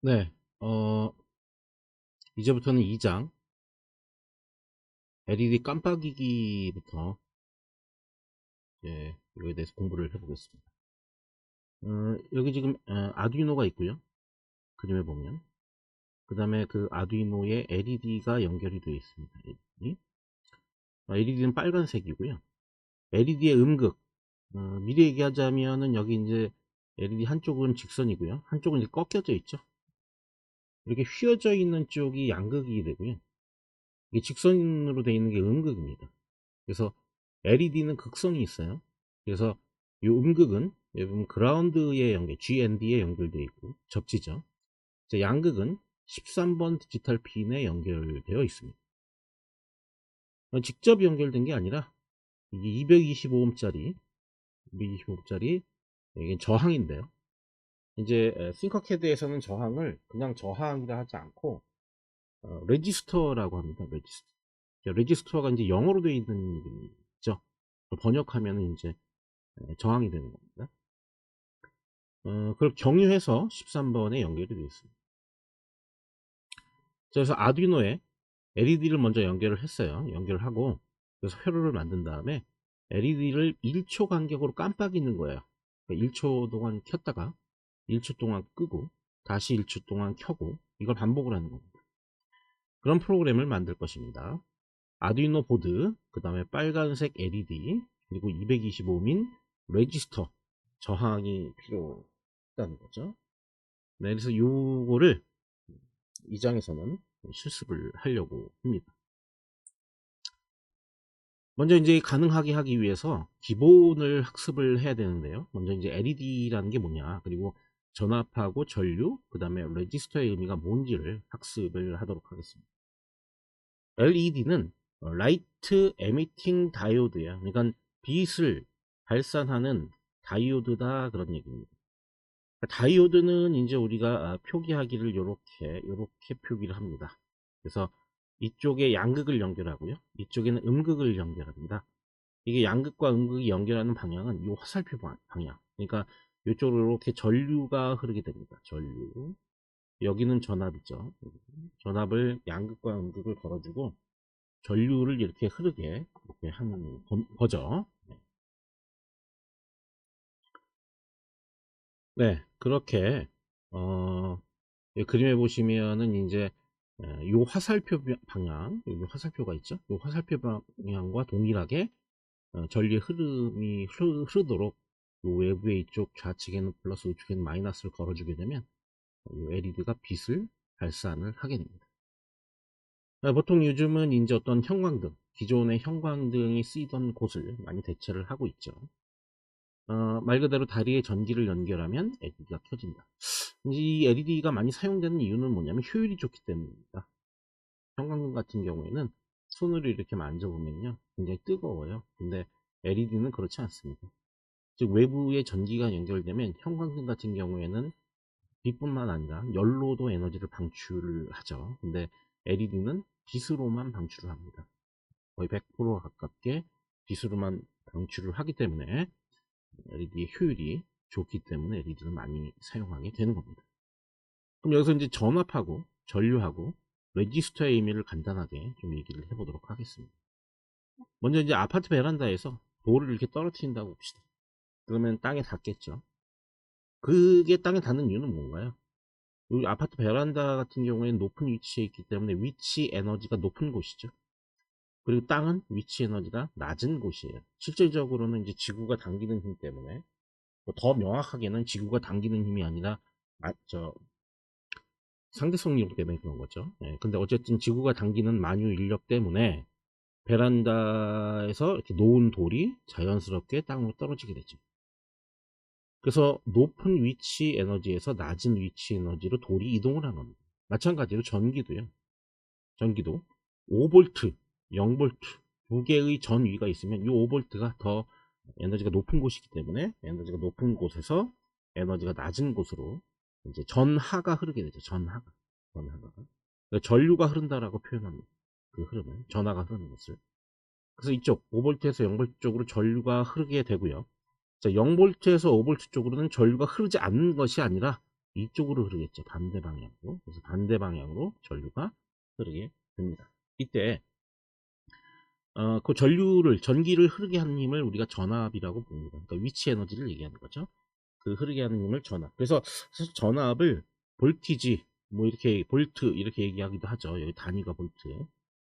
네. 이제부터는 2장 LED 깜빡이기부터 이제 이거에 대해서 공부를 해보겠습니다. 여기 지금 아두이노가 있고요. 그림에 보면 그 다음에 그 아두이노에 LED가 연결이 되어 있습니다. LED는 빨간색이고요. LED의 음극, 미리 얘기하자면은 여기 이제 LED 한쪽은 직선이고요. 한쪽은 이제 꺾여져 있죠. 이렇게 휘어져 있는 쪽이 양극이 되고요. 이게 직선으로 되어 있는 게 음극입니다. 그래서 LED는 극성이 있어요. 그래서 이 음극은 여러분 그라운드에 연결, GND에 연결되어 있고 접지죠. 이제 양극은 13번 디지털 핀에 연결되어 있습니다. 직접 연결된 게 아니라 이게 225ohm짜리 이게 저항인데요. 이제 싱커캐드에서는 저항을 그냥 저항이라 하지 않고 레지스터라고 합니다. 레지스터. 레지스터가 이제 영어로 되어 있는 이름이죠. 번역하면 이제 저항이 되는 겁니다. 그걸 경유해서 13번에 연결이 되어 있습니다. 그래서 아두이노에 LED를 먼저 연결을 했어요. 연결을 하고 그래서 회로를 만든 다음에 LED를 1초 간격으로 깜빡이는 거예요. 그러니까 1초 동안 켰다가 1초 동안 끄고 다시 1초 동안 켜고 이걸 반복을 하는 겁니다. 그런 프로그램을 만들 것입니다. 아두이노 보드, 그 다음에 빨간색 LED, 그리고 225민 레지스터 저항이 필요하다는 거죠. 네, 그래서 요거를 이 장에서는 실습을 하려고 합니다. 먼저 이제 가능하게 하기 위해서 기본을 학습을 해야 되는데요. 먼저 이제 LED라는 게 뭐냐, 그리고 전압하고 전류, 그 다음에 레지스터의 의미가 뭔지를 학습을 하도록 하겠습니다. LED는 라이트 에미팅 다이오드야. 그러니까 빛을 발산하는 다이오드다, 그런 얘기입니다. 다이오드는 이제 우리가 표기하기를 요렇게 표기를 합니다. 그래서 이쪽에 양극을 연결하고요. 이쪽에는 음극을 연결합니다. 이게 양극과 음극이 연결하는 방향은 이 화살표 방향. 그러니까 이쪽으로 이렇게 전류가 흐르게 됩니다. 전류. 여기는 전압이죠. 전압을 양극과 음극을 걸어주고 전류를 이렇게 흐르게 이렇게 하는 거죠. 네, 그렇게 이 그림에 보시면은 이제 요 화살표 방향, 여기 화살표가 있죠. 요 화살표 방향과 동일하게 전류의 흐름이 흐르도록 요 외부의 이쪽 좌측에는 플러스 우측에는 마이너스를 걸어주게 되면 요 LED가 빛을 발산을 하게 됩니다. 보통 요즘은 이제 어떤 형광등, 기존의 형광등이 쓰이던 곳을 많이 대체를 하고 있죠. 말 그대로 다리에 전기를 연결하면 LED가 켜진다. 이 LED가 많이 사용되는 이유는 뭐냐면 효율이 좋기 때문입니다. 형광등 같은 경우에는 손으로 이렇게 만져보면요 굉장히 뜨거워요. 근데 LED는 그렇지 않습니다. 즉 외부에 전기가 연결되면 형광등 같은 경우에는 빛뿐만 아니라 열로도 에너지를 방출을 하죠. 근데 LED는 빛으로만 방출을 합니다. 거의 100% 가깝게 빛으로만 방출을 하기 때문에 LED의 효율이 좋기 때문에 LED를 많이 사용하게 되는 겁니다. 그럼 여기서 이제 전압하고 전류하고 레지스터의 의미를 간단하게 좀 얘기를 해보도록 하겠습니다. 먼저 이제 아파트 베란다에서 돌을 이렇게 떨어뜨린다고 봅시다. 그러면 땅에 닿겠죠. 그게 땅에 닿는 이유는 뭔가요? 여기 아파트 베란다 같은 경우에는 높은 위치에 있기 때문에 위치 에너지가 높은 곳이죠. 그리고 땅은 위치 에너지가 낮은 곳이에요. 실질적으로는 이제 지구가 당기는 힘 때문에, 더 명확하게는 지구가 당기는 힘이 아니라 상대성 이동 때문에 그런 거죠. 근데 어쨌든 지구가 당기는 만유 인력 때문에 베란다에서 이렇게 놓은 돌이 자연스럽게 땅으로 떨어지게 되죠. 그래서 높은 위치 에너지에서 낮은 위치 에너지로 돌이 이동을 하는 겁니다. 마찬가지로 전기도요. 전기도 5V, 0V 두 개의 전위가 있으면 이 5V가 더 에너지가 높은 곳이기 때문에 에너지가 높은 곳에서 에너지가 낮은 곳으로 이제 전하가 흐르게 되죠. 전하가. 그러니까 전류가 흐른다라고 표현합니다. 그 흐름을, 전하가 흐르는 것을. 그래서 이쪽 5V에서 0V 쪽으로 전류가 흐르게 되고요. 자, 0V에서 5V 쪽으로는 전류가 흐르지 않는 것이 아니라 이쪽으로 흐르겠죠. 반대 방향으로. 그래서 반대 방향으로 전류가 흐르게 됩니다. 이때 그 전기를 흐르게 하는 힘을 우리가 전압이라고 부릅니다. 그러니까 위치 에너지를 얘기하는 거죠. 그 흐르게 하는 힘을 전압. 그래서 사실 전압을 볼티지, 뭐 이렇게 볼트 이렇게 얘기하기도 하죠. 여기 단위가 볼트.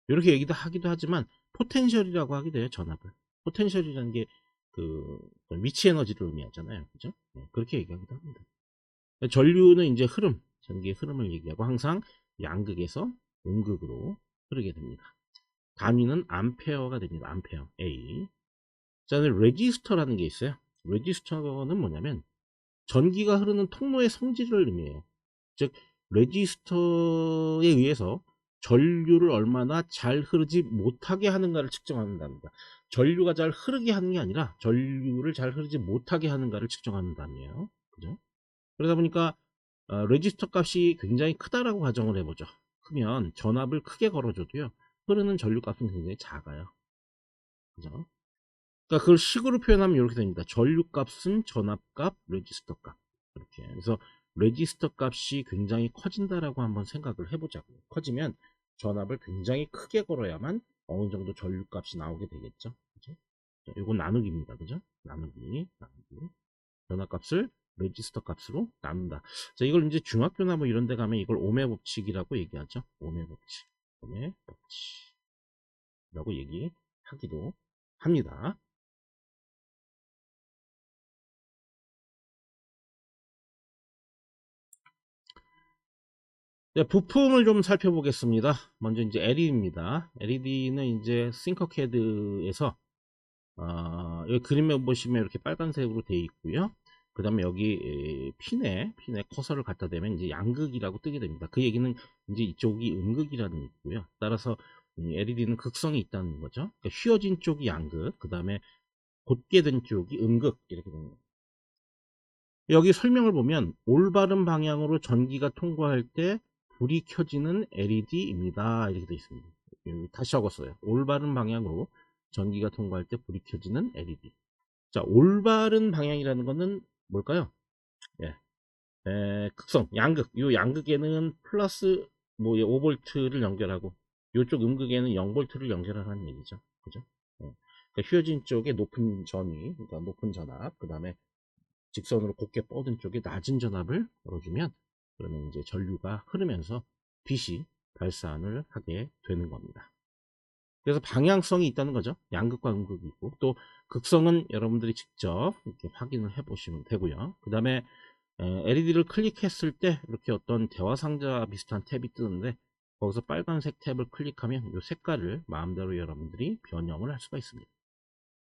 이렇게 얘기도 하기도 하지만 포텐셜이라고 하기도 해요. 전압을. 포텐셜이라는 게 그 위치 에너지를 의미하잖아요. 그죠? 네, 그렇게 얘기하기도 합니다. 전류는 이제 흐름, 전기의 흐름을 얘기하고 항상 양극에서 음극으로 흐르게 됩니다. 단위는 암페어가 됩니다. 암페어 A. 그다음에 레지스터라는 게 있어요. 레지스터는 뭐냐면 전기가 흐르는 통로의 성질을 의미해요. 즉 레지스터에 의해서 전류를 얼마나 잘 흐르지 못하게 하는가를 측정한답니다. 전류가 잘 흐르게 하는 게 아니라 전류를 잘 흐르지 못하게 하는가를 측정하는 단위예요. 그죠? 그러다 보니까 레지스터 값이 굉장히 크다라고 가정을 해보죠. 크면 전압을 크게 걸어줘도요. 흐르는 전류 값은 굉장히 작아요. 그죠? 그러니까 그걸 식으로 표현하면 이렇게 됩니다. 전류 값은 전압 값, 레지스터 값. 이렇게. 그래서 레지스터 값이 굉장히 커진다라고 한번 생각을 해보자고요. 커지면 전압을 굉장히 크게 걸어야만 어느 정도 전류 값이 나오게 되겠죠. 그죠? 이건 나누기입니다. 그죠? 나누기. 전압 값을 레지스터 값으로 나눈다. 자, 이걸 이제 중학교나 뭐 이런 데 가면 이걸 오메 법칙이라고 얘기하죠. 오메 법칙. 오메 법칙이라고 얘기하기도 합니다. 네, 부품을 좀 살펴보겠습니다. 먼저 이제 LED입니다. LED는 이제 싱커캐드에서 여기 그림에 보시면 이렇게 빨간색으로 되어 있고요. 그 다음에 여기 핀에 커서를 갖다 대면 이제 양극이라고 뜨게 됩니다. 그 얘기는 이제 이쪽이 음극이라는 얘기고요. 따라서 LED는 극성이 있다는 거죠. 그러니까 휘어진 쪽이 양극, 그 다음에 곧게 된 쪽이 음극 이렇게 됩니다. 여기 설명을 보면 올바른 방향으로 전기가 통과할 때 불이 켜지는 LED입니다. 이렇게 되어 있습니다. 다시 적었어요. 올바른 방향으로 전기가 통과할 때 불이 켜지는 LED. 자, 올바른 방향이라는 것은 뭘까요? 예, 극성, 양극. 이 양극에는 플러스 뭐 5V를 연결하고 이쪽 음극에는 0V를 연결하라는 얘기죠. 그죠? 그러니까 휘어진 쪽에 높은 전위, 그러니까 높은 전압, 그 다음에 직선으로 곧게 뻗은 쪽에 낮은 전압을 걸어주면 그러면 이제 전류가 흐르면서 빛이 발산을 하게 되는 겁니다. 그래서 방향성이 있다는 거죠. 양극과 음극이 있고 또 극성은 여러분들이 직접 이렇게 확인을 해 보시면 되고요. 그 다음에 LED를 클릭했을 때 이렇게 어떤 대화 상자 비슷한 탭이 뜨는데 거기서 빨간색 탭을 클릭하면 이 색깔을 마음대로 여러분들이 변형을 할 수가 있습니다.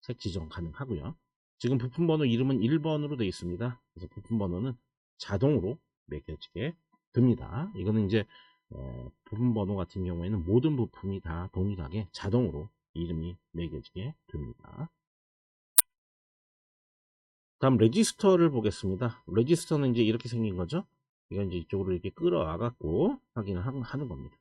색 지정 가능하고요. 지금 부품 번호 이름은 1번으로 되어 있습니다. 그래서 부품 번호는 자동으로 매겨지게 됩니다. 이거는 이제 부품 번호 같은 경우에는 모든 부품이 다 동일하게 자동으로 이름이 매겨지게 됩니다. 다음 레지스터를 보겠습니다. 레지스터는 이제 이렇게 생긴 거죠. 이건 이제 이쪽으로 이렇게 끌어와 갖고 확인을 하는 겁니다.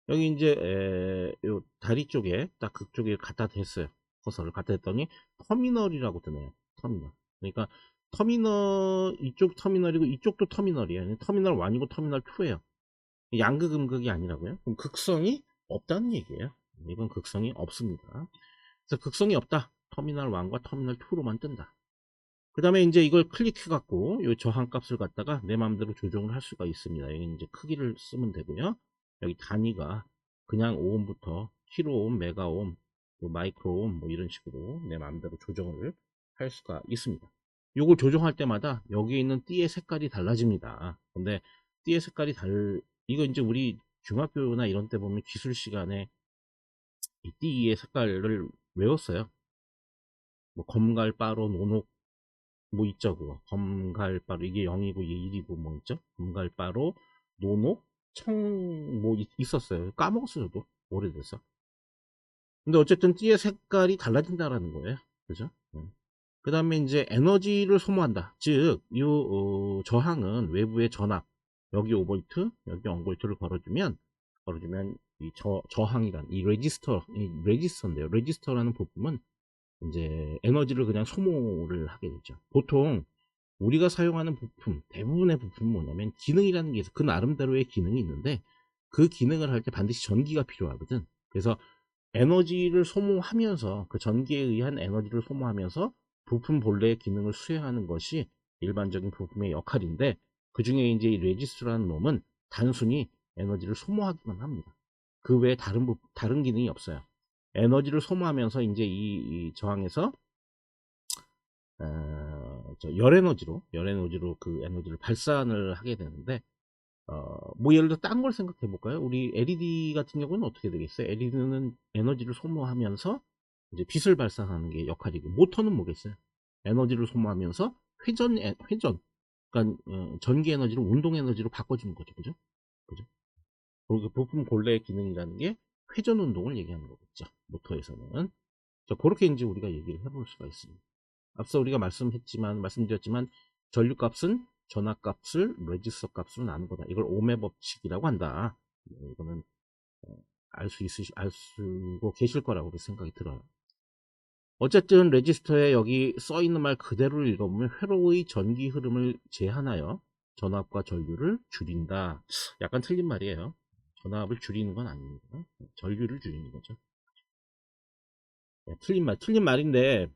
여기 이제 요 다리 쪽에 딱 그쪽에 갖다 댔어요. 커서를 갖다 댔더니 터미널이라고 뜨네요. 터미널. 그러니까 터미널 이쪽 터미널이고 이쪽도 터미널이에요. 터미널 1이고 터미널 2예요. 양극 음극이 아니라고요? 그럼 극성이 없다는 얘기예요. 이건 극성이 없습니다. 그래서 극성이 없다. 터미널 1과 터미널 2로만 뜬다. 그 다음에 이제 이걸 클릭해 갖고 이 저항 값을 갖다가 내 마음대로 조정을 할 수가 있습니다. 여기 이제 크기를 쓰면 되고요. 여기 단위가 그냥 오음부터 킬로옴, 메가옴, 뭐 마이크로옴 뭐 이런 식으로 내 마음대로 조정을 할 수가 있습니다. 이걸 조정할 때마다 여기에 있는 띠의 색깔이 달라집니다. 근데 띠의 색깔이 이거 이제 우리 중학교나 이런 때 보면 기술 시간에 이 띠의 색깔을 외웠어요. 뭐 검갈, 바로, 노녹 뭐 있죠 그거 검갈바로 이게 0이고 이게 1이고 뭐 있죠 검갈바로 노녹 청 뭐 있었어요. 까먹었어요. 저도 오래돼서. 근데 어쨌든 띠의 색깔이 달라진다라는 거예요. 그죠? 그 다음에 이제 에너지를 소모한다. 즉, 이 저항은 외부의 전압, 여기 5V, 여기 0V를 걸어주면 이 저항이란 이 레지스터인데요. 레지스터라는 부품은 이제 에너지를 그냥 소모를 하게 되죠. 보통 우리가 사용하는 부품, 대부분의 부품은 뭐냐면 기능이라는 게 있어. 그 나름대로의 기능이 있는데 그 기능을 할 때 반드시 전기가 필요하거든. 그래서 에너지를 소모하면서 그 전기에 의한 에너지를 소모하면서 부품 본래의 기능을 수행하는 것이 일반적인 부품의 역할인데 그 중에 이제 이 레지스터라는 놈은 단순히 에너지를 소모하기만 합니다. 그 외에 다른 기능이 없어요. 에너지를 소모하면서 이제 이 저항에서 열 에너지로 그 에너지를 발산을 하게 되는데 뭐 예를 들어 딴 걸 생각해 볼까요? 우리 LED 같은 경우는 어떻게 되겠어요? LED는 에너지를 소모하면서 이제 빛을 발산하는 게 역할이고 모터는 뭐겠어요? 에너지를 소모하면서 회전 그러니까 전기 에너지를 운동 에너지로 바꿔주는 거죠, 그죠? 그죠? 그 부품 본래의 기능이라는 게 회전 운동을 얘기하는 거겠죠, 모터에서는. 자, 그렇게 이제 우리가 얘기를 해볼 수가 있습니다. 앞서 우리가 말씀드렸지만 전류값은 전압값을 레지스터 값으로 나누거나 이걸 오음의 법칙이라고 한다. 이거는 알고 계실 거라고 생각이 들어요. 어쨌든 레지스터에 여기 써 있는 말 그대로 읽어보면 회로의 전기 흐름을 제한하여 전압과 전류를 줄인다. 약간 틀린 말이에요. 전압을 줄이는 건 아닙니다. 전류를 줄이는 거죠. 틀린 말인데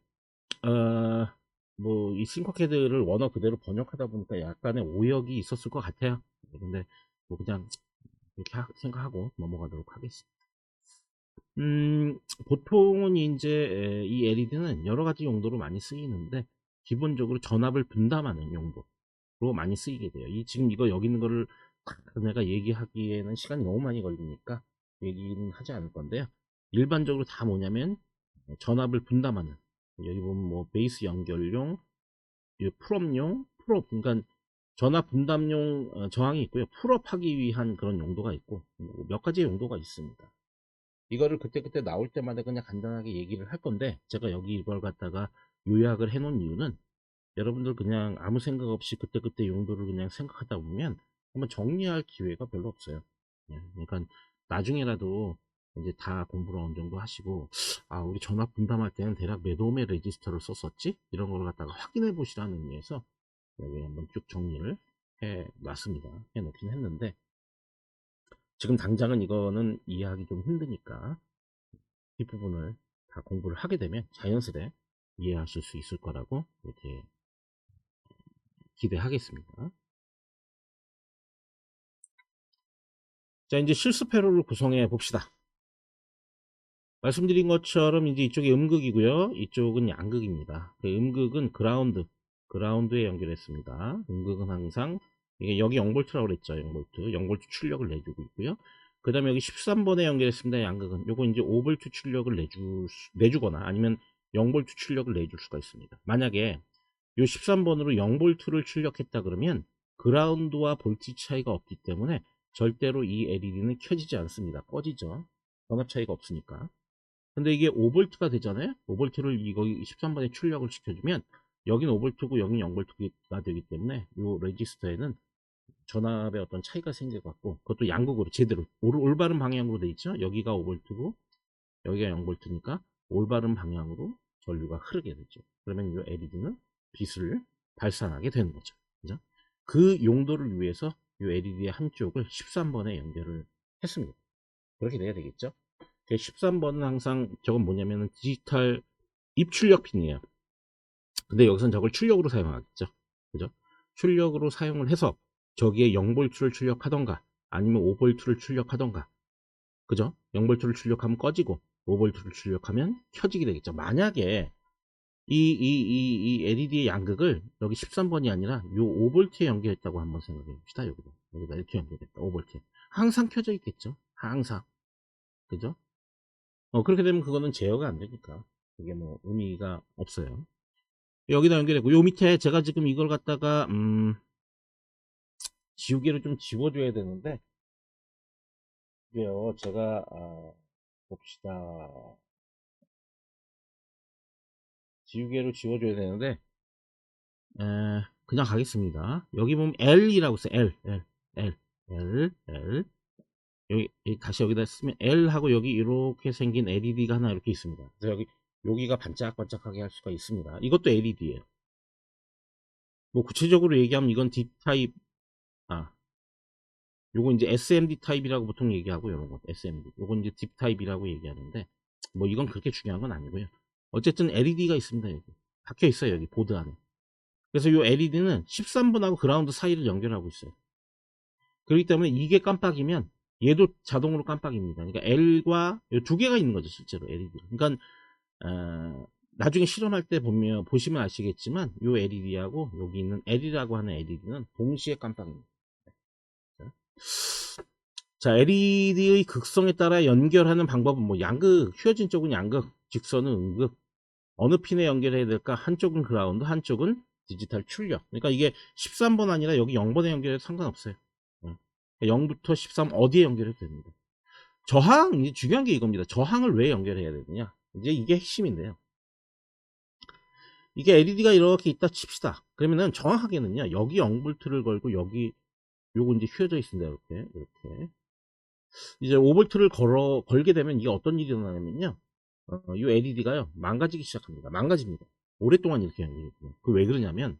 뭐, 이 싱커캐드를 원어 그대로 번역하다 보니까 약간의 오역이 있었을 것 같아요. 근데, 뭐, 그냥, 이렇게 생각하고 넘어가도록 하겠습니다. 보통은 이제, 이 LED는 여러 가지 용도로 많이 쓰이는데, 기본적으로 전압을 분담하는 용도로 많이 쓰이게 돼요. 지금 이거 여기 있는 거를 내가 얘기하기에는 시간이 너무 많이 걸리니까 얘기는 하지 않을 건데요. 일반적으로 다 뭐냐면, 전압을 분담하는, 여기 보면 뭐 베이스 연결용, 풀업, 그러니까 전압 분담용 저항이 있고요. 풀업하기 위한 그런 용도가 있고 몇 가지의 용도가 있습니다. 이거를 그때그때 나올 때마다 그냥 간단하게 얘기를 할 건데 제가 여기 이걸 갖다가 요약을 해 놓은 이유는 여러분들 그냥 아무 생각 없이 그때그때 용도를 그냥 생각하다 보면 한번 정리할 기회가 별로 없어요. 그러니까 나중에라도 이제 다 공부를 어느 정도 하시고 우리 전압 분담할 때는 대략 몇 옴의 레지스터를 썼었지? 이런 걸 갖다가 확인해 보시라는 의미에서 여기 한번 쭉 정리를 해 놨습니다. 해 놓긴 했는데 지금 당장은 이거는 이해하기 좀 힘드니까 뒷부분을 다 공부를 하게 되면 자연스레 이해하실 수 있을 거라고 이렇게 기대하겠습니다. 자, 이제 실습회로를 구성해 봅시다. 말씀드린 것처럼 이제 이쪽이 음극이고요. 이쪽은 양극입니다. 음극은 그라운드에 연결했습니다. 음극은 항상 이게 여기 0V라고 그랬죠. 0V 출력을 내주고 있고요. 그 다음에 여기 13번에 연결했습니다. 양극은 요거 이제 5V 출력을 내주거나 아니면 0V 출력을 내줄 수가 있습니다. 만약에 요 13번으로 0V를 출력했다 그러면 그라운드와 볼티 차이가 없기 때문에 절대로 이 LED는 켜지지 않습니다. 꺼지죠. 전압 차이가 없으니까. 근데 이게 5V가 되잖아요. 5V를 이거 13번에 출력을 시켜주면 여긴 5V고 여긴 0V가 되기 때문에 이 레지스터에는 전압의 어떤 차이가 생겨갖고 그것도 양극으로 제대로 올바른 방향으로 돼 있죠. 여기가 5V고 여기가 0V니까 올바른 방향으로 전류가 흐르게 되죠. 그러면 이 LED는 빛을 발산하게 되는 거죠. 그죠? 그 용도를 위해서 이 LED의 한쪽을 13번에 연결을 했습니다. 그렇게 돼야 되겠죠. 13번은 항상 저건 뭐냐면은 디지털 입출력 핀이에요. 근데 여기선 저걸 출력으로 사용하겠죠. 그죠? 출력으로 사용을 해서 저기에 0V를 출력하던가 아니면 5V를 출력하던가 그죠? 0V를 출력하면 꺼지고 5V를 출력하면 켜지게 되겠죠. 만약에 이 LED의 양극을 여기 13번이 아니라 요 5V에 연결했다고 한번 생각해 봅시다. 여기다 이렇게 연결했다. 5V. 항상 켜져 있겠죠. 항상. 그죠? 그렇게 되면 그거는 제어가 안 되니까 그게 뭐 의미가 없어요. 여기다 연결했고 요 밑에 제가 지금 이걸 갖다가 지우개를 좀 지워줘야 되는데 이게요 제가 봅시다. 지우개로 지워줘야 되는데 그냥 가겠습니다. 여기 보면 L이라고 써요. L. 여기 다시 여기다 쓰면 L 하고 여기 이렇게 생긴 LED가 하나 이렇게 있습니다. 그래서 여기가 반짝반짝하게 할 수가 있습니다. 이것도 LED예요. 뭐 구체적으로 얘기하면 이건 D 타입, 아, 요거 이제 SMD 타입이라고 보통 얘기하고, 요런 거 SMD. 요건 이제 딥 타입이라고 얘기하는데, 뭐 이건 그렇게 중요한 건 아니고요. 어쨌든 LED가 있습니다. 여기 박혀 있어요. 여기 보드 안에. 그래서 요 LED는 13번하고 그라운드 사이를 연결하고 있어요. 그렇기 때문에 이게 깜빡이면 얘도 자동으로 깜빡입니다. 그러니까 L과 요 두 개가 있는 거죠, 실제로 LED. 그러니까 나중에 실험할 때 보시면 아시겠지만 요 LED하고 여기 있는 L이라고 하는 LED는 동시에 깜빡입니다. 자, LED의 극성에 따라 연결하는 방법은 뭐 양극, 휘어진 쪽은 양극, 직선은 음극. 어느 핀에 연결해야 될까? 한쪽은 그라운드, 한쪽은 디지털 출력. 그러니까 이게 13번 아니라 여기 0번에 연결해도 상관없어요. 0부터 13 어디에 연결해도 됩니다. 저항, 이제 중요한 게 이겁니다. 저항을 왜 연결해야 되느냐? 이제 이게 핵심인데요. 이게 LED가 이렇게 있다 칩시다. 그러면은 정확하게는요, 여기 0볼트를 걸고 여기 요거 이제 휘어져 있습니다. 이렇게. 이제 5볼트를 걸게 되면 이게 어떤 일이 일어나냐면요. 이 LED가요, 망가지기 시작합니다. 망가집니다. 오랫동안 이렇게 연결해요. 그 왜 그러냐면,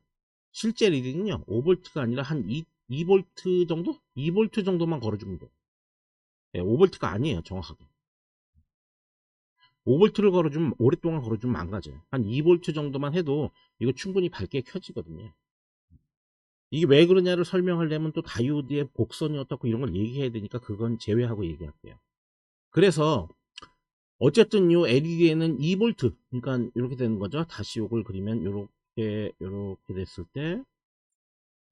실제 LED는요, 5볼트가 아니라 한 2볼트 정도? 2볼트 정도만 걸어주면 돼요. 네, 5볼트가 아니에요, 정확하게. 5볼트를 걸어주면, 오랫동안 걸어주면 망가져요. 한 2볼트 정도만 해도 이거 충분히 밝게 켜지거든요. 이게 왜 그러냐를 설명하려면 또 다이오드의 곡선이 어떻고 이런 걸 얘기해야 되니까 그건 제외하고 얘기할게요. 그래서 어쨌든 요 LED에는 2볼트, 그러니까 이렇게 되는 거죠. 다시 요걸 그리면 요렇게 됐을 때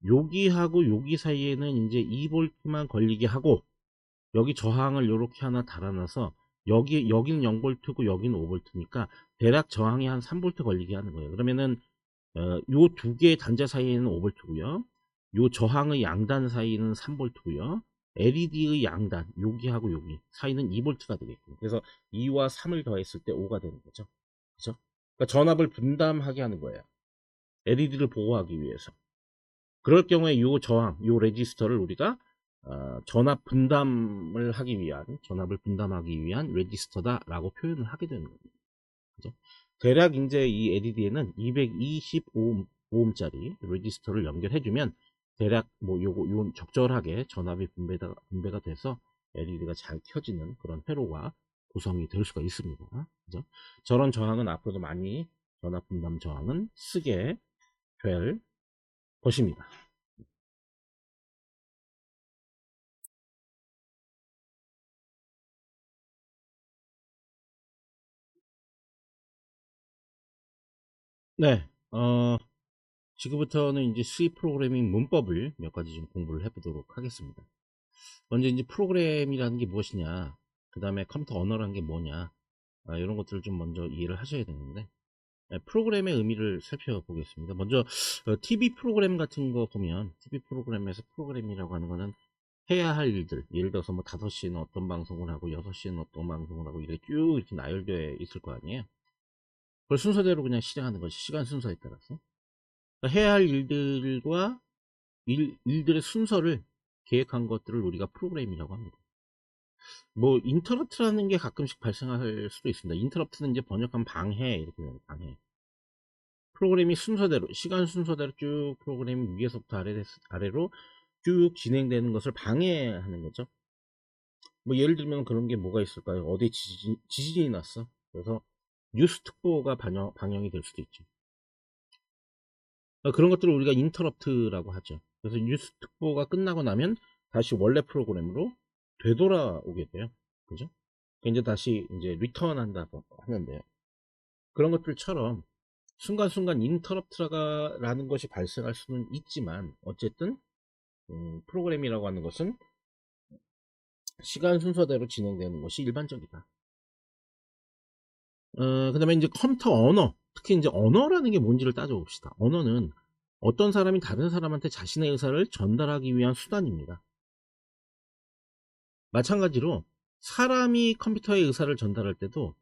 여기하고 여기 사이에는 이제 2볼트만 걸리게 하고, 여기 저항을 요렇게 하나 달아놔서 여기는 0볼트고 여기는 5볼트니까 대략 저항이 한 3볼트 걸리게 하는 거예요. 그러면은 요 두 개의 단자 사이에는 5볼트고요. 요 저항의 양단 사이는 3볼트고요. LED의 양단, 여기하고 여기 사이는 2볼트가 되겠고, 그래서 2와 3을 더했을 때 5가 되는 거죠. 그죠? 그러니까 전압을 분담하게 하는 거예요. LED를 보호하기 위해서. 그럴 경우에 요 저항, 요 레지스터를 우리가 전압 분담을 하기 위한, 전압을 분담하기 위한 레지스터다라고 표현을 하게 되는 겁니다. 그죠? 대략 이제 이 LED에는 225ohm짜리 레지스터를 연결해주면 대략 뭐 요 적절하게 전압이 분배가 돼서 LED가 잘 켜지는 그런 회로가 구성이 될 수가 있습니다. 그죠? 저런 저항은 앞으로도 많이, 전압 분담 저항은 쓰게 될 것입니다. 네, 지금부터는 이제 C 프로그래밍 문법을 몇 가지 좀 공부를 해보도록 하겠습니다. 먼저 이제 프로그램이라는 게 무엇이냐, 그 다음에 컴퓨터 언어라는 게 뭐냐, 이런 것들을 좀 먼저 이해를 하셔야 되는데, 프로그램의 의미를 살펴보겠습니다. 먼저 TV 프로그램 같은 거 보면, TV 프로그램에서 프로그램이라고 하는 거는 해야 할 일들, 예를 들어서 뭐 5시에는 어떤 방송을 하고 6시에는 어떤 방송을 하고 이렇게 쭉 이렇게 나열되어 있을 거 아니에요. 그걸 순서대로 그냥 실행하는 것이, 시간 순서에 따라서 그러니까 해야 할 일들과 일들의 순서를 계획한 것들을 우리가 프로그램이라고 합니다. 뭐 인터럽트라는 게 가끔씩 발생할 수도 있습니다. 인터럽트는 이제 번역하면 방해, 이렇게 돼요. 방해. 프로그램이 순서대로, 시간 순서대로 쭉 프로그램이 위에서부터 아래로 쭉 진행되는 것을 방해하는 거죠. 뭐 예를 들면 그런 게 뭐가 있을까요? 어디 지진이 났어. 그래서 뉴스 특보가 방영이 될 수도 있죠. 그런 것들을 우리가 인터럽트라고 하죠. 그래서 뉴스 특보가 끝나고 나면 다시 원래 프로그램으로 되돌아오게 돼요. 그죠? 이제 다시 이제 리턴한다고 하는데요. 그런 것들처럼 순간순간 인터럽트라는 것이 발생할 수는 있지만, 어쨌든 프로그램이라고 하는 것은 시간 순서대로 진행되는 것이 일반적이다. 그 다음에 이제 컴퓨터 언어, 특히 이제 언어라는 게 뭔지를 따져봅시다. 언어는 어떤 사람이 다른 사람한테 자신의 의사를 전달하기 위한 수단입니다. 마찬가지로 사람이 컴퓨터의 의사를 전달할 때도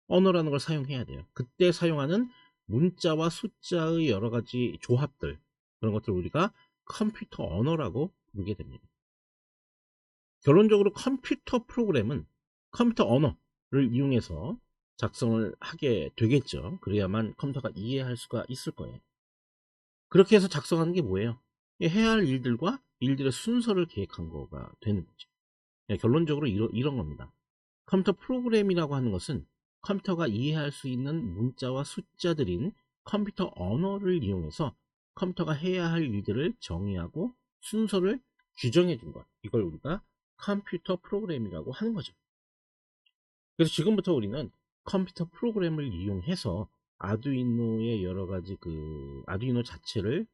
언어라는 걸 사용해야 돼요. 그때 사용하는 문자와 숫자의 여러 가지 조합들, 그런 것들을 우리가 컴퓨터 언어라고 부르게 됩니다. 결론적으로 컴퓨터 프로그램은 컴퓨터 언어를 이용해서 작성을 하게 되겠죠. 그래야만 컴퓨터가 이해할 수가 있을 거예요. 그렇게 해서 작성하는 게 뭐예요? 해야 할 일들과 일들의 순서를 계획한 거가 되는 거죠. 결론적으로 이런 겁니다. 컴퓨터 프로그램이라고 하는 것은 컴퓨터가 이해할 수 있는 문자와 숫자들인 컴퓨터 언어를 이용해서 컴퓨터가 해야 할 일들을 정의하고 순서를 규정해 준 것. 이걸 우리가 컴퓨터 프로그램이라고 하는 거죠. 그래서 지금부터 우리는 컴퓨터 프로그램을 이용해서 아두이노의 여러 가지 아두이노 자체를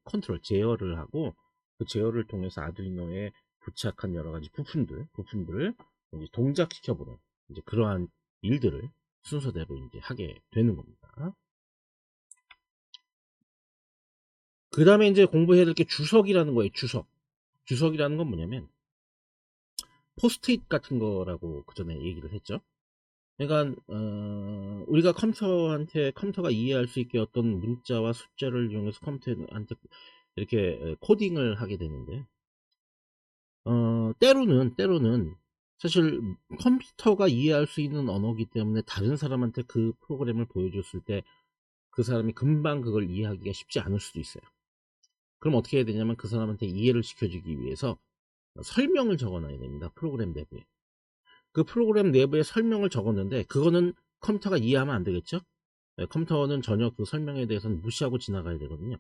제어를 하고, 그 제어를 통해서 아두이노에 부착한 여러 가지 부품들을 이제 동작시켜보는 이제 그러한 일들을 순서대로 이제 하게 되는 겁니다. 그 다음에 이제 공부해야 될 게 주석이라는 거예요. 주석이라는 건 뭐냐면 포스트잇 같은 거라고 그 전에 얘기를 했죠. 그러니까 우리가 컴퓨터가 이해할 수 있게 어떤 문자와 숫자를 이용해서 컴퓨터한테 이렇게 코딩을 하게 되는데, 때로는 사실 컴퓨터가 이해할 수 있는 언어이기 때문에 다른 사람한테 그 프로그램을 보여줬을 때 그 사람이 금방 그걸 이해하기가 쉽지 않을 수도 있어요. 그럼 어떻게 해야 되냐면 그 사람한테 이해를 시켜주기 위해서 설명을 적어 놔야 됩니다. 프로그램 내부에. 그 프로그램 내부에 설명을 적었는데 그거는 컴퓨터가 이해하면 안 되겠죠? 컴퓨터는 전혀 그 설명에 대해서는 무시하고 지나가야 되거든요.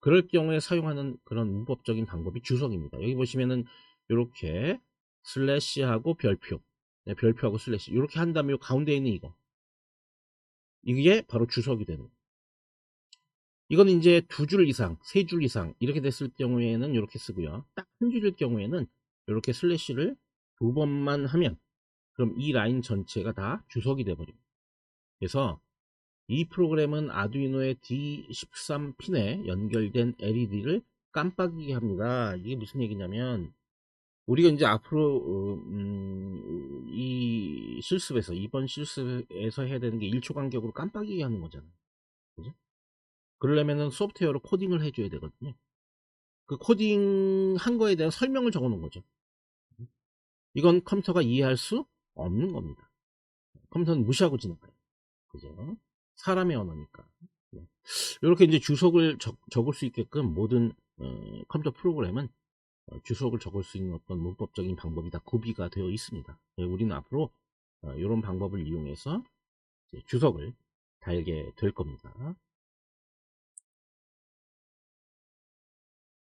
그럴 경우에 사용하는 그런 문법적인 방법이 주석입니다. 여기 보시면은 이렇게 슬래시하고 별표, 별표하고 슬래시 이렇게 한 다음에 요 가운데 있는 이게 바로 주석이 되는 거예요. 이건 이제 2줄 이상, 3줄 이상 이렇게 됐을 경우에는 이렇게 쓰고요. 딱 한 줄일 경우에는 이렇게 슬래시를 2번만 하면 그럼 이 라인 전체가 다 주석이 돼버립니다. 그래서 이 프로그램은 아두이노의 D13핀에 연결된 LED를 깜빡이게 합니다. 이게 무슨 얘기냐면 우리가 이제 앞으로 이번 실습에서 해야 되는 게 1초 간격으로 깜빡이게 하는 거잖아요. 그죠? 그러려면은 소프트웨어로 코딩을 해줘야 되거든요. 그 코딩 한 거에 대한 설명을 적어 놓은 거죠. 이건 컴퓨터가 이해할 수 없는 겁니다. 컴퓨터는 무시하고 지나가요. 그죠? 사람의 언어니까. 이렇게 이제 주석을 적을 수 있게끔 모든 컴퓨터 프로그램은 주석을 적을 수 있는 어떤 문법적인 방법이 다 구비가 되어 있습니다. 우리는 앞으로 이런 방법을 이용해서 주석을 달게 될 겁니다.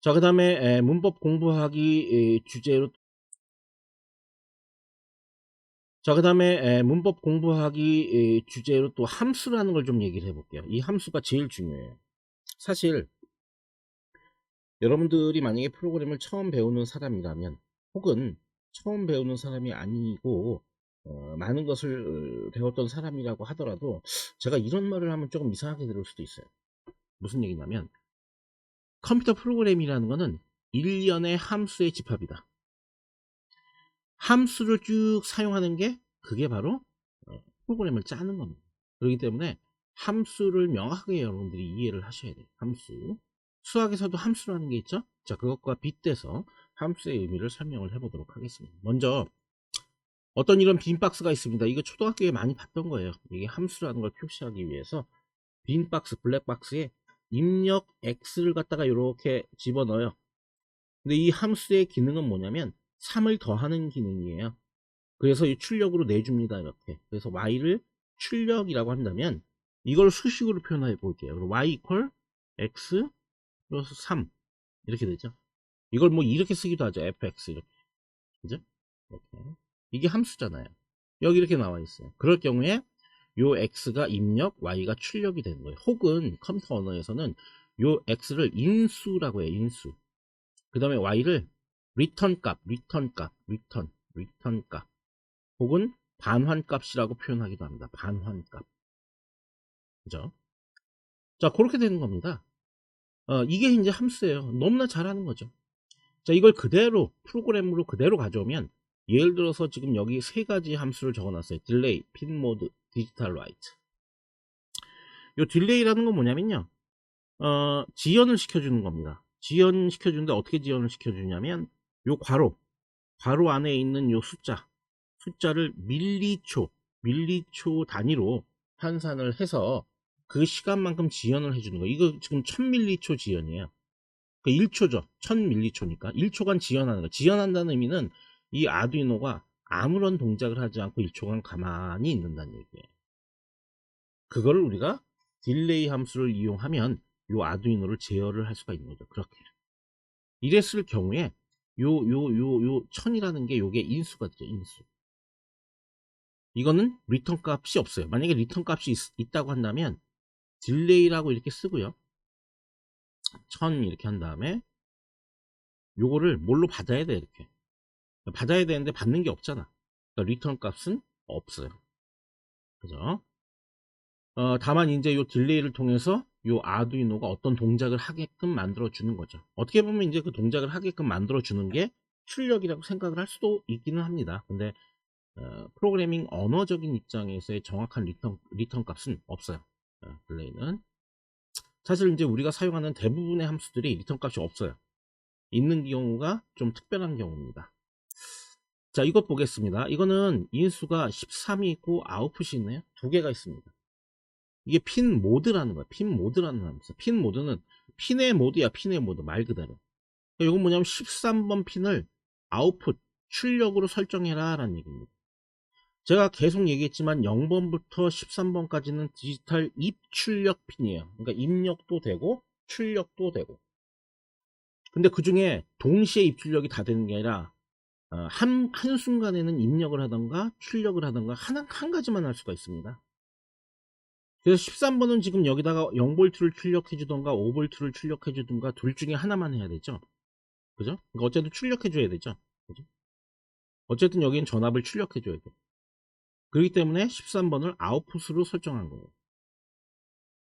자, 그 다음에 문법 공부하기 주제로 또 함수라는 걸 좀 얘기를 해볼게요. 이 함수가 제일 중요해요. 사실 여러분들이 만약에 프로그램을 처음 배우는 사람이라면, 혹은 처음 배우는 사람이 아니고 많은 것을 배웠던 사람이라고 하더라도 제가 이런 말을 하면 조금 이상하게 들을 수도 있어요. 무슨 얘기냐면 컴퓨터 프로그램이라는 거는 일련의 함수의 집합이다. 함수를 쭉 사용하는 게 그게 바로 프로그램을 짜는 겁니다. 그렇기 때문에 함수를 명확하게 여러분들이 이해를 하셔야 돼요. 함수. 수학에서도 함수라는 게 있죠. 자, 그것과 빗대서 함수의 의미를 설명을 해보도록 하겠습니다. 먼저 어떤 이런 빈 박스가 있습니다. 이거 초등학교에 많이 봤던 거예요. 이게 함수라는 걸 표시하기 위해서 빈 박스, 블랙 박스에 입력 x를 갖다가 이렇게 집어넣어요. 근데 이 함수의 기능은 뭐냐면 3을 더하는 기능이에요. 그래서 이 출력으로 내줍니다. 이렇게. 그래서 y를 출력이라고 한다면 이걸 수식으로 표현해 볼게요. y equal x 플러스 3 이렇게 되죠. 이걸 뭐 이렇게 쓰기도 하죠. fx 이렇게. 그죠? 이렇게. 이게 함수잖아요. 여기 이렇게 나와 있어요. 그럴 경우에 요 x가 입력, y가 출력이 되는 거예요. 혹은 컴퓨터 언어에서는 요 x를 인수라고 해요. 인수. 그 다음에 y를 리턴 값, 리턴 값. 혹은 반환값이라고 표현하기도 합니다. 반환값. 그죠? 자, 그렇게 되는 겁니다. 이게 이제 함수예요. 너무나 잘하는 거죠. 자, 이걸 그대로 프로그램으로 그대로 가져오면, 예를 들어서 지금 여기 3가지 함수를 적어놨어요. 딜레이, 핀모드, 디지털 라이트. 이 딜레이라는 건 뭐냐면요, 지연을 시켜주는 겁니다. 지연시켜주는데 어떻게 지연을 시켜주냐면 요 괄호 안에 있는 요 숫자를 밀리초 단위로 환산을 해서 그 시간만큼 지연을 해주는 거예요. 이거 지금 1000m초 지연이에요. 그 1초죠. 1000m초니까 1초간 지연하는 거. 지연한다는 의미는 이 아두이노가 아무런 동작을 하지 않고 1초간 가만히 있는다는 얘기예요. 그거를 우리가 딜레이 함수를 이용하면 요 아두이노를 제어를 할 수가 있는 거죠. 그렇게. 이랬을 경우에 요 1000이라는 게 요게 인수가 되죠. 인수. 이거는 리턴 값이 없어요. 만약에 리턴 값이 있다고 한다면 딜레이라고 이렇게 쓰고요. 1000 이렇게 한 다음에 요거를 뭘로 받아야 돼. 이렇게 받아야 되는데 받는 게 없잖아. 그러니까 리턴 값은 없어요. 그죠? 다만 이제 요 딜레이를 통해서 요 아두이노가 어떤 동작을 하게끔 만들어 주는 거죠. 어떻게 보면 이제 그 동작을 하게끔 만들어 주는 게 출력이라고 생각을 할 수도 있기는 합니다. 근데 프로그래밍 언어적인 입장에서의 정확한 리턴 값은 없어요. 딜레이는 사실 이제 우리가 사용하는 대부분의 함수들이 리턴 값이 없어요. 있는 경우가 좀 특별한 경우입니다. 자, 이것 보겠습니다. 이거는 인수가 13이 있고 아웃풋이 있네요. 두 개가 있습니다. 이게 핀 모드라는 거야. 핀 모드라는 함수. 핀 모드는 핀의 모드야. 핀의 모드 말 그대로. 이건 뭐냐면 13번 핀을 아웃풋 출력으로 설정해라 라는 얘기입니다. 제가 계속 얘기했지만 0번부터 13번까지는 디지털 입출력 핀이에요. 그러니까 입력도 되고 출력도 되고. 근데 그 중에 동시에 입출력이 다 되는 게 아니라 한순간에는 입력을 하던가 출력을 하던가 한 가지만 할 수가 있습니다. 그래서 13번은 지금 여기다가 0V를 출력해 주던가 5V를 출력해 주던가 둘 중에 하나만 해야 되죠. 그죠? 그러니까 어쨌든 출력해 줘야 되죠. 그죠? 어쨌든 여기는 전압을 출력해 줘야 돼. 그렇기 때문에 13번을 아웃풋으로 설정한 거예요.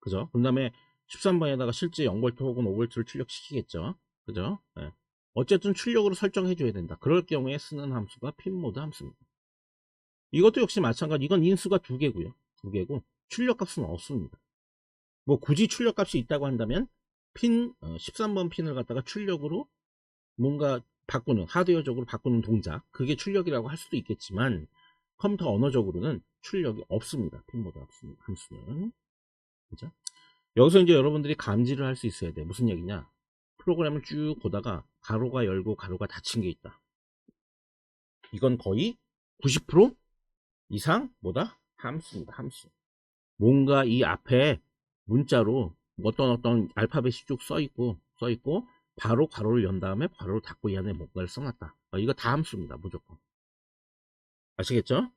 그죠? 그 다음에 13번에다가 실제 0V 혹은 5V를 출력시키겠죠. 그죠? 네. 어쨌든 출력으로 설정해 줘야 된다. 그럴 경우에 쓰는 함수가 핀모드 함수입니다. 이것도 역시 마찬가지. 이건 인수가 두 개고요. 두 개고 출력값은 없습니다. 뭐 굳이 출력값이 있다고 한다면 핀 13번 핀을 갖다가 출력으로 뭔가 바꾸는 하드웨어적으로 바꾸는 동작 그게 출력이라고 할 수도 있겠지만 컴퓨터 언어적으로는 출력이 없습니다. 핀모드 함수는. 그죠? 여기서 이제 여러분들이 감지를 할 수 있어야 돼. 무슨 얘기냐? 프로그램을 쭉 보다가 가로가 열고 가로가 닫힌 게 있다. 이건 거의 90% 이상 뭐다? 함수입니다. 함수. 뭔가 이 앞에 문자로 어떤 알파벳이 쭉 써있고 바로 괄호를 연 다음에 괄호를 닫고 이 안에 뭔가를 써놨다. 이거 다 함수입니다. 무조건. 아시겠죠?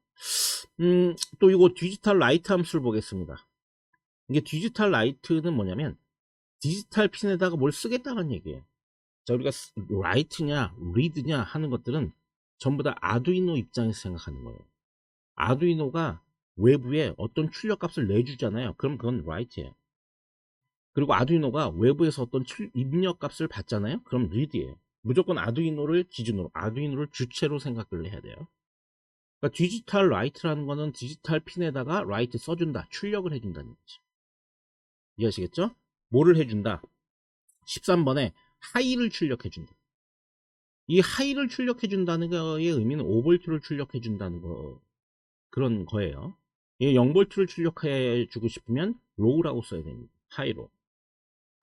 또 이거 디지털 라이트 함수를 보겠습니다. 이게 디지털 라이트는 뭐냐면 디지털 핀에다가 뭘 쓰겠다는 얘기예요. 자, 우리가 라이트냐 리드냐 하는 것들은 전부 다 아두이노 입장에서 생각하는 거예요. 아두이노가 외부에 어떤 출력 값을 내주잖아요. 그럼 그건 라이트예요. 그리고 아두이노가 외부에서 어떤 입력 값을 받잖아요. 그럼 리드예요. 무조건 아두이노를 기준으로 아두이노를 주체로 생각을 해야 돼요. 그러니까 디지털 라이트라는 거는 디지털 핀에다가 라이트 써준다. 출력을 해준다는 거지. 이해하시겠죠? 뭐를 해준다? 13번에 하이를 출력해준다. 이 하이를 출력해준다는 거의 의미는 5V를 출력해준다는 거, 그런 거예요. 이 0V를 출력해주고 싶으면 로우라고 써야 됩니다. 하이로.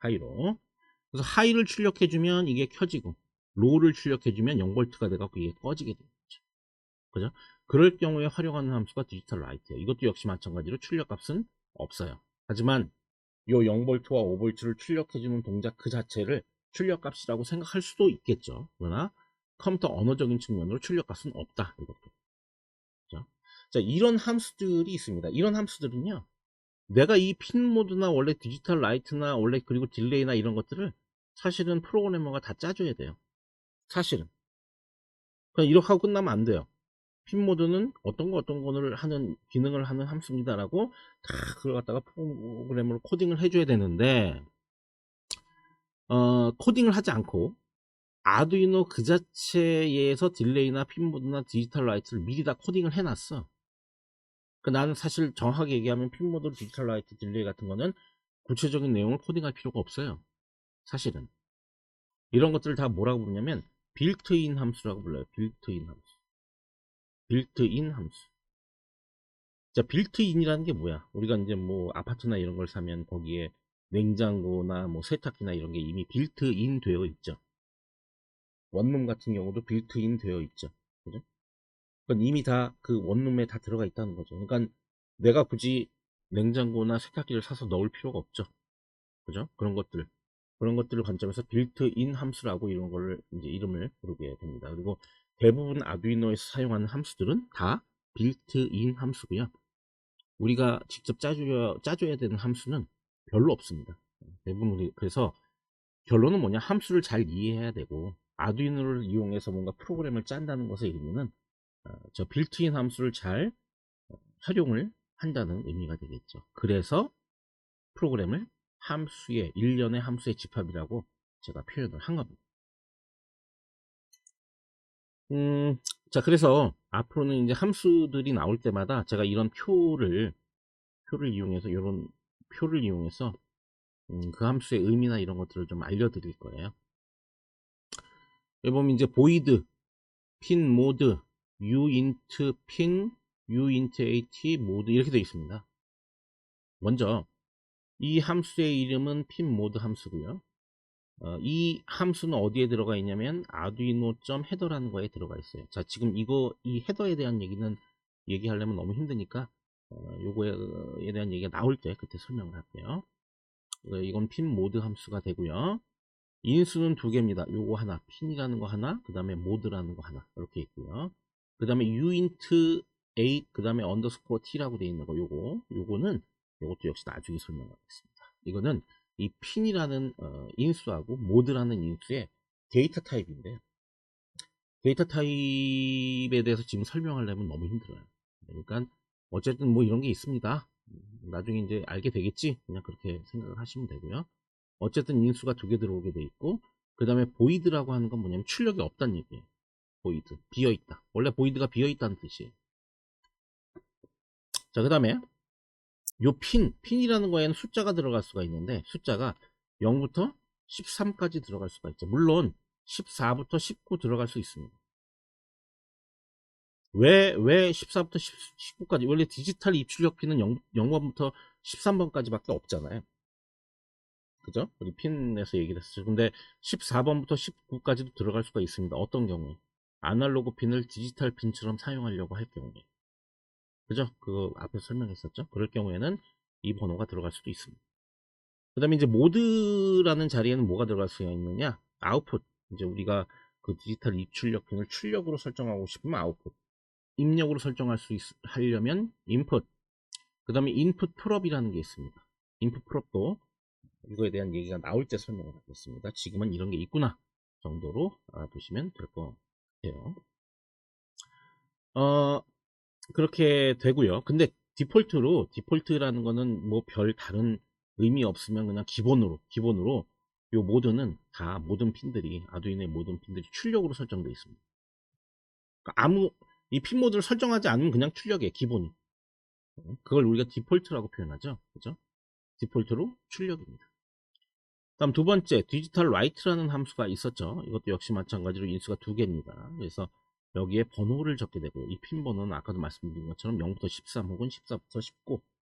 그래서 하이를 출력해주면 이게 켜지고, 로우를 출력해주면 0V가 돼갖고 이게 꺼지게 되는 거죠. 그죠? 그럴 경우에 활용하는 함수가 디지털 라이트예요. 이것도 역시 마찬가지로 출력값은 없어요. 하지만 요 0V와 5V를 출력해주는 동작 그 자체를 출력값이라고 생각할 수도 있겠죠. 그러나 컴퓨터 언어적인 측면으로 출력값은 없다. 이것도. 그렇죠? 자, 이런 함수들이 있습니다. 이런 함수들은요. 내가 이 핀 모드나 원래 디지털 라이트나 원래 그리고 딜레이나 이런 것들을 사실은 프로그래머가 다 짜줘야 돼요. 사실은. 그냥 이렇게 하고 끝나면 안 돼요. 핀 모드는 어떤 거를 하는 기능을 하는 함수입니다라고 다 그걸 갖다가 프로그램으로 코딩을 해줘야 되는데 코딩을 하지 않고 아두이노 그 자체에서 딜레이나 핀 모드나 디지털 라이트를 미리 다 코딩을 해놨어. 나는 사실 정확하게 얘기하면 핀 모드, 디지털 라이트, 딜레이 같은 거는 구체적인 내용을 코딩할 필요가 없어요. 사실은 이런 것들을 다 뭐라고 부르냐면 빌트인 함수라고 불러요. 빌트인 함수. 자, 빌트인이라는 게 뭐야? 우리가 이제 뭐 아파트나 이런 걸 사면 거기에 냉장고나 뭐 세탁기나 이런 게 이미 빌트인 되어 있죠. 원룸 같은 경우도 빌트인 되어 있죠. 그죠? 그건 이미 다 그 원룸에 다 들어가 있다는 거죠. 그러니까 내가 굳이 냉장고나 세탁기를 사서 넣을 필요가 없죠. 그죠? 그런 것들을 관점에서 빌트인 함수라고 이런 거를 이제 이름을 부르게 됩니다. 그리고 대부분 아두이노에서 사용하는 함수들은 다 빌트인 함수고요. 우리가 직접 짜줘야 되는 함수는 별로 없습니다. 대부분 그래서 결론은 뭐냐? 함수를 잘 이해해야 되고 아두이노를 이용해서 뭔가 프로그램을 짠다는 것의 의미는 저 빌트인 함수를 잘 활용을 한다는 의미가 되겠죠. 그래서 프로그램을 일련의 함수의 집합이라고 제가 표현을 한 겁니다. 자, 그래서 앞으로는 이제 함수들이 나올 때마다 제가 이런 이런 표를 이용해서 그 함수의 의미나 이런 것들을 좀 알려드릴 거예요. 여기 보면 이제 void, pin mode, uint pin, uint at mode 이렇게 되어 있습니다. 먼저 이 함수의 이름은 pin mode 함수고요. 이 함수는 어디에 들어가 있냐면 arduino.header라는 거에 들어가 있어요. 자, 지금 이 헤더에 대한 얘기는 얘기하려면 너무 힘드니까 요거에 대한 얘기가 나올 때 그때 설명을 할게요. 이건 pin mode 함수가 되고요. 인수는 두 개입니다. 요거 하나, 핀이라는 거 하나, 그 다음에 모드라는 거 하나 이렇게 있고요. 그 다음에 uint 8, 그 다음에 underscore t라고 되어 있는 거 요것도 역시 나중에 설명하겠습니다. 이거는 이 핀이라는 인수하고 모드라는 인수의 데이터 타입인데요. 데이터 타입에 대해서 지금 설명하려면 너무 힘들어요. 그러니까 어쨌든 뭐 이런 게 있습니다. 나중에 이제 알게 되겠지? 그냥 그렇게 생각을 하시면 되고요. 어쨌든 인수가 두 개 들어오게 돼 있고, 그 다음에 보이드라고 하는 건 뭐냐면 출력이 없다는 얘기예요. 보이드, 비어있다. 원래 보이드가 비어있다는 뜻이에요. 자, 그 다음에 요 핀이라는 거에는 숫자가 들어갈 수가 있는데 숫자가 0부터 13까지 들어갈 수가 있죠. 물론 14부터 19 들어갈 수 있습니다. 왜 14부터 19까지? 원래 디지털 입출력 핀은 0번부터 13번까지밖에 없잖아요. 그죠? 우리 핀에서 얘기를 했었죠. 근데 14번부터 19까지도 들어갈 수가 있습니다. 어떤 경우에? 아날로그 핀을 디지털 핀처럼 사용하려고 할 경우에. 그죠? 그거 앞에 설명했었죠? 그럴 경우에는 이 번호가 들어갈 수도 있습니다. 그 다음에 이제 모드라는 자리에는 뭐가 들어갈 수가 있느냐? 아웃풋. 이제 우리가 그 디지털 입출력 핀을 출력으로 설정하고 싶으면 아웃풋. 입력으로 하려면 인풋. 그 다음에 인풋 프롭이라는 게 있습니다. 인풋 프롭도 이거에 대한 얘기가 나올 때 설명을 하겠습니다. 지금은 이런 게 있구나 정도로 알아두시면 될 것 같아요. 그렇게 되고요. 근데 디폴트라는 거는 뭐 별 다른 의미 없으면 그냥 기본으로 요 모드는 다 아두이노의 모든 핀들이 출력으로 설정되어 있습니다. 그러니까 이 핀 모드를 설정하지 않으면 그냥 출력이에요. 기본이. 그걸 우리가 디폴트라고 표현하죠. 그죠? 디폴트로 출력입니다. 다음 두 번째, 디지털 라이트라는 함수가 있었죠. 이것도 역시 마찬가지로 인수가 두 개입니다. 그래서 여기에 번호를 적게 되고요. 이 핀 번호는 아까도 말씀드린 것처럼 0부터 13 혹은 14부터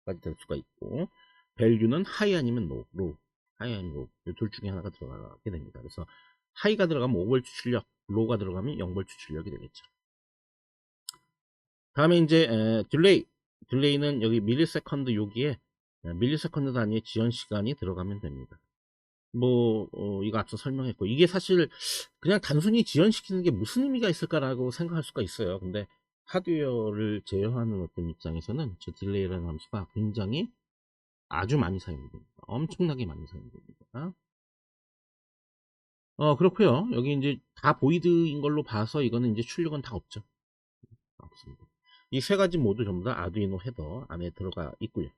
19까지 될 수가 있고, 밸류는 하이 아니면 로우, 하이 아니면 로우, 이 둘 중에 하나가 들어가게 됩니다. 그래서 하이가 들어가면 5V 출력, 로우가 들어가면 0V 출력이 되겠죠. 다음에 이제 딜레이는 여기 밀리세컨드 여기에 밀리세컨드 단위의 지연 시간이 들어가면 됩니다. 이거 앞서 설명했고, 이게 사실 그냥 단순히 지연시키는 게 무슨 의미가 있을까라고 생각할 수가 있어요. 근데 하드웨어를 제어하는 어떤 입장에서는 저 딜레이라는 함수가 굉장히 아주 많이 사용됩니다. 엄청나게 많이 사용됩니다. 그렇고요. 여기 이제 다 보이드인 걸로 봐서 이거는 이제 출력은 다 없죠. 없습니다. 이 세 가지 모두 전부 다 아두이노 헤더 안에 들어가 있고요.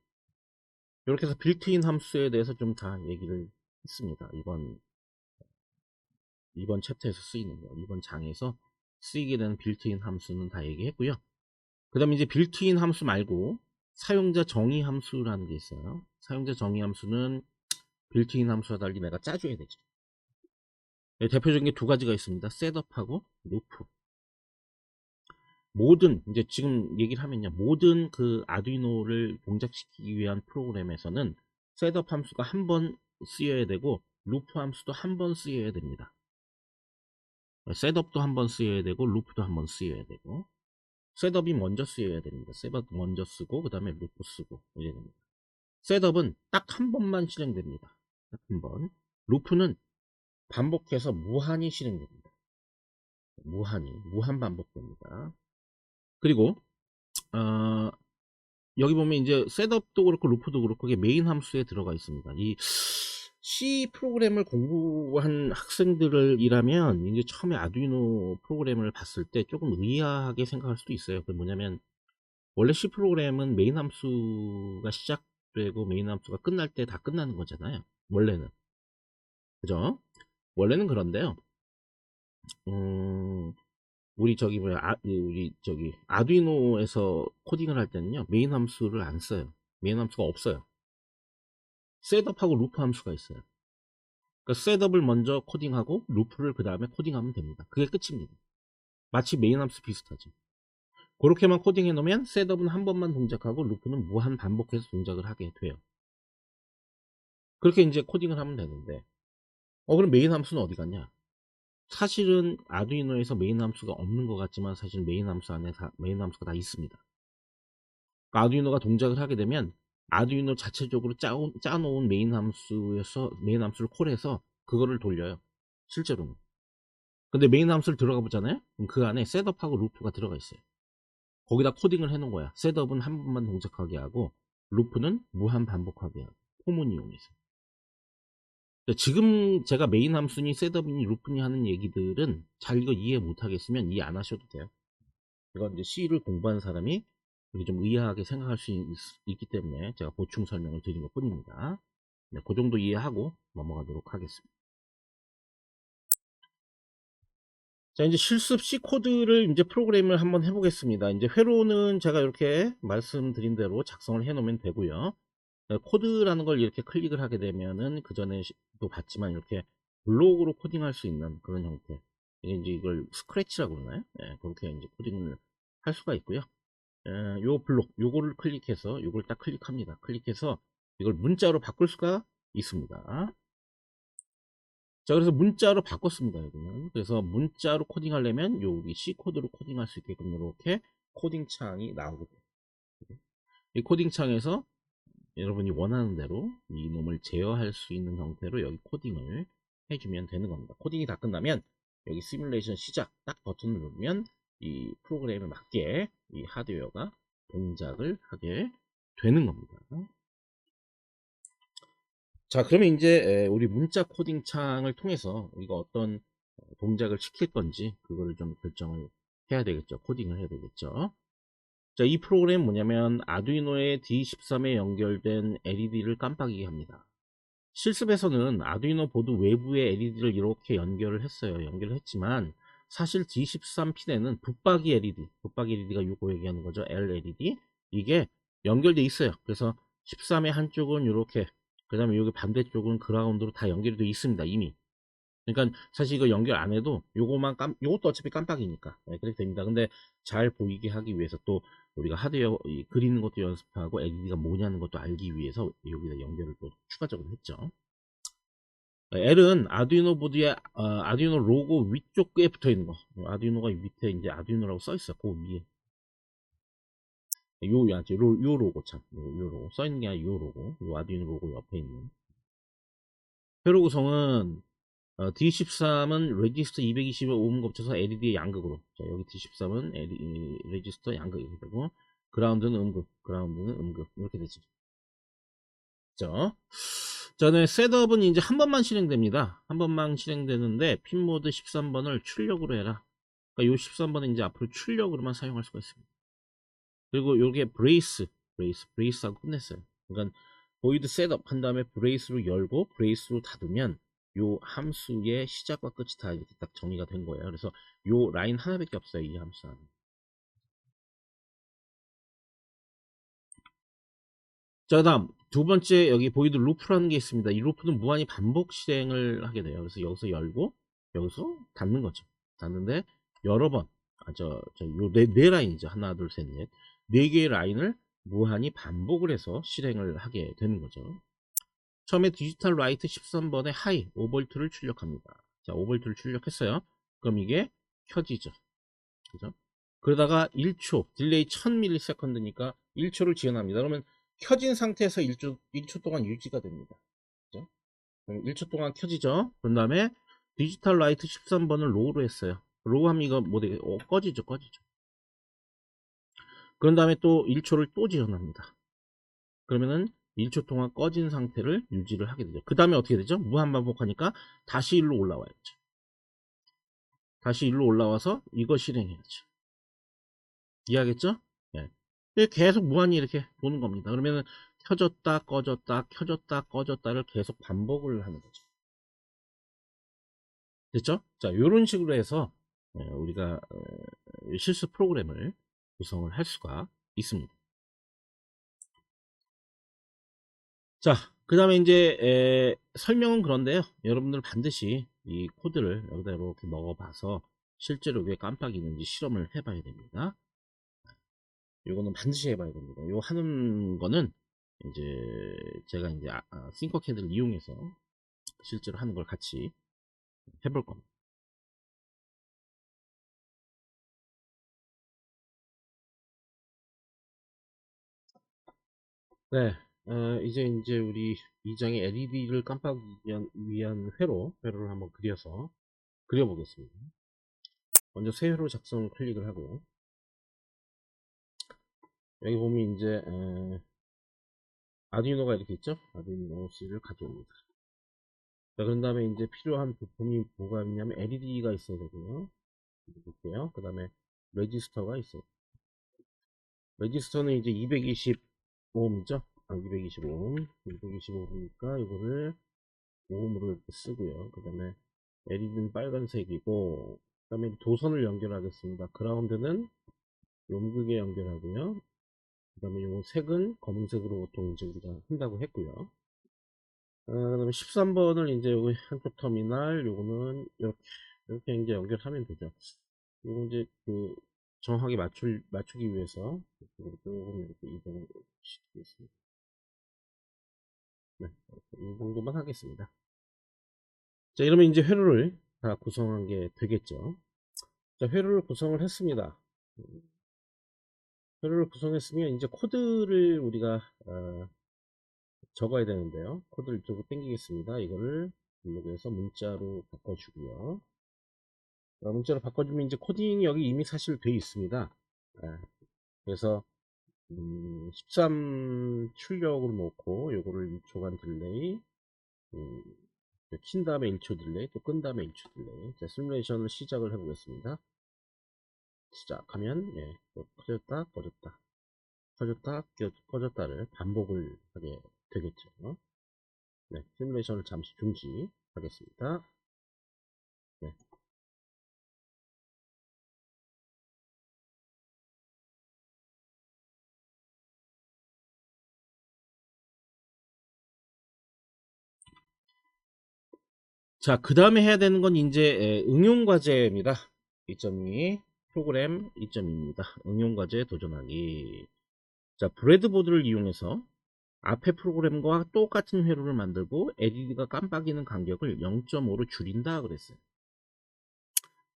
이렇게 해서 빌트인 함수에 대해서 좀 다 얘기를 했습니다. 이번 챕터에서 쓰이는 거, 이번 장에서 쓰이게 되는 빌트인 함수는 다 얘기했고요. 그 다음에 이제 빌트인 함수 말고 사용자 정의 함수라는 게 있어요. 사용자 정의 함수는 빌트인 함수와 달리 내가 짜줘야 되죠. 대표적인 게 두 가지가 있습니다. 셋업하고 루프. 모든 이제 지금 얘기를 하면요. 모든 그 아두이노를 동작시키기 위한 프로그램에서는 셋업 함수가 한 번 쓰여야 되고 루프 함수도 한 번 쓰여야 됩니다. 셋업도 한 번 쓰여야 되고 루프도 한 번 쓰여야 되고 셋업이 먼저 쓰여야 됩니다. 셋업 먼저 쓰고 그 다음에 루프 쓰고 이래 됩니다. 셋업은 딱 한 번만 실행됩니다. 딱 한 번. 루프는 반복해서 무한히 실행됩니다. 무한 반복됩니다. 그리고 여기 보면 이제 셋업도 그렇고 루프도 그렇고 이게 메인 함수에 들어가 있습니다. 이 C 프로그램을 공부한 학생들이라면 이제 처음에 아두이노 프로그램을 봤을 때 조금 의아하게 생각할 수도 있어요. 그 뭐냐면 원래 C 프로그램은 메인 함수가 시작되고 메인 함수가 끝날 때 다 끝나는 거잖아요. 원래는. 그죠? 원래는 그런데요. 우리 저기 뭐야 우리 저기 아두이노에서 코딩을 할 때는요 메인 함수를 안 써요. 메인 함수가 없어요. 셋업하고 루프 함수가 있어요. 그러니까 셋업을 먼저 코딩하고 루프를 그 다음에 코딩하면 됩니다. 그게 끝입니다. 마치 메인 함수 비슷하죠. 그렇게만 코딩해 놓으면 셋업은 한 번만 동작하고 루프는 무한 반복해서 동작을 하게 돼요. 그렇게 이제 코딩을 하면 되는데 그럼 메인 함수는 어디 갔냐? 사실은 아두이노에서 메인 함수가 없는 것 같지만 사실 메인 함수 안에 메인 함수가 다 있습니다. 그러니까 아두이노가 동작을 하게 되면 아두이노 자체적으로 짜놓은 메인 함수에서 메인 함수를 콜해서 그거를 돌려요. 실제로는. 근데 메인 함수를 들어가 보잖아요. 그럼 그 안에 셋업하고 루프가 들어가 있어요. 거기다 코딩을 해놓은 거야. 셋업은 한 번만 동작하게 하고 루프는 무한 반복하게 하고 포문 이용해서. 지금 제가 메인 함수니 셋업이니 루프니 하는 얘기들은 잘 이거 이해 못하겠으면 이해 안 하셔도 돼요. 이건 이제 C를 공부한 사람이 이렇게 좀 의아하게 생각할 수 있기 때문에 제가 보충 설명을 드린 것 뿐입니다. 네, 그 정도 이해하고 넘어가도록 하겠습니다. 자, 이제 실습 C 코드를 이제 프로그램을 한번 해보겠습니다. 이제 회로는 제가 이렇게 말씀드린 대로 작성을 해 놓으면 되고요. 코드라는 걸 이렇게 클릭을 하게 되면은 그 전에도 봤지만 이렇게 블록으로 코딩할 수 있는 그런 형태. 이게 이제 이걸 스크래치라고 그러나요? 예, 그렇게 이제 코딩을 할 수가 있고요. 요 블록, 요거를 클릭해서 요걸 딱 클릭합니다. 클릭해서 이걸 문자로 바꿀 수가 있습니다. 자, 그래서 문자로 바꿨습니다. 여기는. 그래서 문자로 코딩하려면 여기 C 코드로 코딩할 수 있게끔 이렇게 코딩 창이 나오게 돼요. 이 코딩 창에서 여러분이 원하는 대로 이놈을 제어할 수 있는 형태로 여기 코딩을 해주면 되는 겁니다. 코딩이 다 끝나면 여기 시뮬레이션 시작 딱 버튼을 누르면 이 프로그램에 맞게 이 하드웨어가 동작을 하게 되는 겁니다. 자, 그러면 이제 우리 문자 코딩 창을 통해서 우리가 어떤 동작을 시킬 건지 그거를 좀 결정을 해야 되겠죠. 코딩을 해야 되겠죠. 자, 이 프로그램 뭐냐면 아두이노의 D13에 연결된 LED를 깜빡이게 합니다. 실습에서는 아두이노 보드 외부의 LED를 이렇게 연결을 했어요. 연결을 했지만 사실 D13핀에는 붙박이 LED가 요거 얘기하는 거죠. LED 이게 연결돼 있어요. 그래서 13의 한쪽은 이렇게 그 다음에 여기 반대쪽은 그라운드로 다 연결이 되어 있습니다. 이미. 그러니까 사실 이거 연결 안 해도 요것도 어차피 깜빡이니까 네, 그렇게 됩니다. 근데 잘 보이게 하기 위해서 또 우리가 하드웨어 그리는 것도 연습하고 LED가 뭐냐는 것도 알기 위해서 여기다 연결을 또 추가적으로 했죠. L은 아두이노 보드에 아두이노 로고 위쪽에 붙어 있는 거. 아두이노가 밑에 이제 아두이노라고 써 있어. 그 위에 요 로고 참. 요 로고 써 있는 게 아니라 요 로고. 요 아두이노 로고 옆에 있는. 회로 구성은 D13은 레지스터 220을 5음 겹쳐서 LED의 양극으로. 자, 여기 D13은 레지스터 양극이 되고 그라운드는 음극 이렇게 되죠. 자, 네, 셋업은 이제 한 번만 실행됩니다. 한 번만 실행되는데 핀 모드 13번을 출력으로 해라. 그러니까 요 13번은 이제 앞으로 출력으로만 사용할 수가 있습니다. 그리고 요게 브레이스하고 끝냈어요. 그러니까 보이드 셋업 한 다음에 브레이스로 열고 브레이스로 닫으면 요 함수의 시작과 끝이 다 이렇게 딱 정리가 된 거예요. 그래서 요 라인 하나밖에 없어요. 이 함수 안에. 자, 다음 두 번째 여기 보이드 루프라는 게 있습니다. 이 루프는 무한히 반복 실행을 하게 돼요. 그래서 여기서 열고 여기서 닫는 거죠. 닫는데 여러 번 네 라인이죠. 하나, 둘, 셋, 넷. 네 개의 라인을 무한히 반복을 해서 실행을 하게 되는 거죠. 처음에 디지털 라이트 13번에 하이 5V를 출력합니다. 자, 5V를 출력했어요. 그럼 이게 켜지죠. 그죠? 그러다가 1초, 딜레이 1000ms니까 1초를 지연합니다. 그러면 켜진 상태에서 1초 동안 유지가 됩니다. 그죠? 그럼 1초 동안 켜지죠. 그런 다음에 디지털 라이트 13번을 로우로 했어요. 로우 하면 이거 뭐 되게, 꺼지죠. 그런 다음에 또 1초를 또 지연합니다. 그러면은 1초 동안 꺼진 상태를 유지를 하게 되죠. 그 다음에 어떻게 되죠? 무한 반복하니까 다시 일로 올라와야죠. 다시 일로 올라와서 이거 실행해야죠. 이해하겠죠? 네. 계속 무한히 이렇게 도는 겁니다. 그러면은 켜졌다 꺼졌다 켜졌다 꺼졌다를 계속 반복을 하는 거죠. 됐죠? 자, 이런 식으로 해서 우리가 실습 프로그램을 구성을 할 수가 있습니다. 자, 그 다음에 이제 설명은 그런데요. 여러분들 반드시 이 코드를 여기다 이렇게 넣어봐서 실제로 왜 깜빡이 있는지 실험을 해봐야 됩니다. 이거는 반드시 해봐야 됩니다. 요 하는 거는 이제 제가 이제 싱커캐드를 이용해서 실제로 하는 걸 같이 해볼 겁니다. 네, 이제 우리 이 장의 LED를 깜빡이기 위한 회로를 한번 그려보겠습니다. 먼저 새 회로 작성 클릭을 하고 여기 보면 이제 아두이노가 이렇게 있죠? 아두이노 C를 가져옵니다. 자, 그런 다음에 이제 필요한 부품이 뭐가 있냐면 LED가 있어야 되고요. 볼게요. 그 다음에 레지스터가 있어요. 레지스터는 이제 220ohm이죠? 225ohm. 225ohm이니까 이거를 오음으로 이렇게 쓰고요. 그 다음에 LED는 빨간색이고, 그 다음에 도선을 연결하겠습니다. 그라운드는 용극에 연결하고요. 그 다음에 요 색은 검은색으로 보통 이제 우리가 한다고 했고요. 그 다음에 13번을 이제 여기 한쪽 터미널, 요거는 이렇게 이제 연결하면 되죠. 요거 이제 정확하게 맞추기 위해서 조금 이렇게 이동을 시키겠습니다. 네, 이 정도만 하겠습니다. 자, 이러면 이제 회로를 다 구성한 게 되겠죠. 자, 회로를 구성을 했습니다. 회로를 구성했으면 이제 코드를 우리가 적어야 되는데요. 코드를 이쪽으로 당기겠습니다. 이거를 블록에서 문자로 바꿔주고요. 문자로 바꿔주면 이제 코딩이 여기 이미 사실 돼 있습니다. 그래서 13 출력으로 놓고 요거를 2초간 딜레이 킨 다음에 1초 딜레이 또 끈 다음에 1초 딜레이. 자, 시뮬레이션을 시작을 해 보겠습니다. 시작하면 커졌다 꺼졌다 커졌다 꺼졌다를 반복을 하게 되겠죠. 네, 시뮬레이션을 잠시 중지하겠습니다. 네. 자, 그 다음에 해야 되는 건 이제 응용 과제입니다. 2.2 프로그램 2.2입니다. 응용 과제 도전하기. 자, 브레드보드를 이용해서 앞에 프로그램과 똑같은 회로를 만들고 LED가 깜빡이는 간격을 0.5로 줄인다 그랬어요.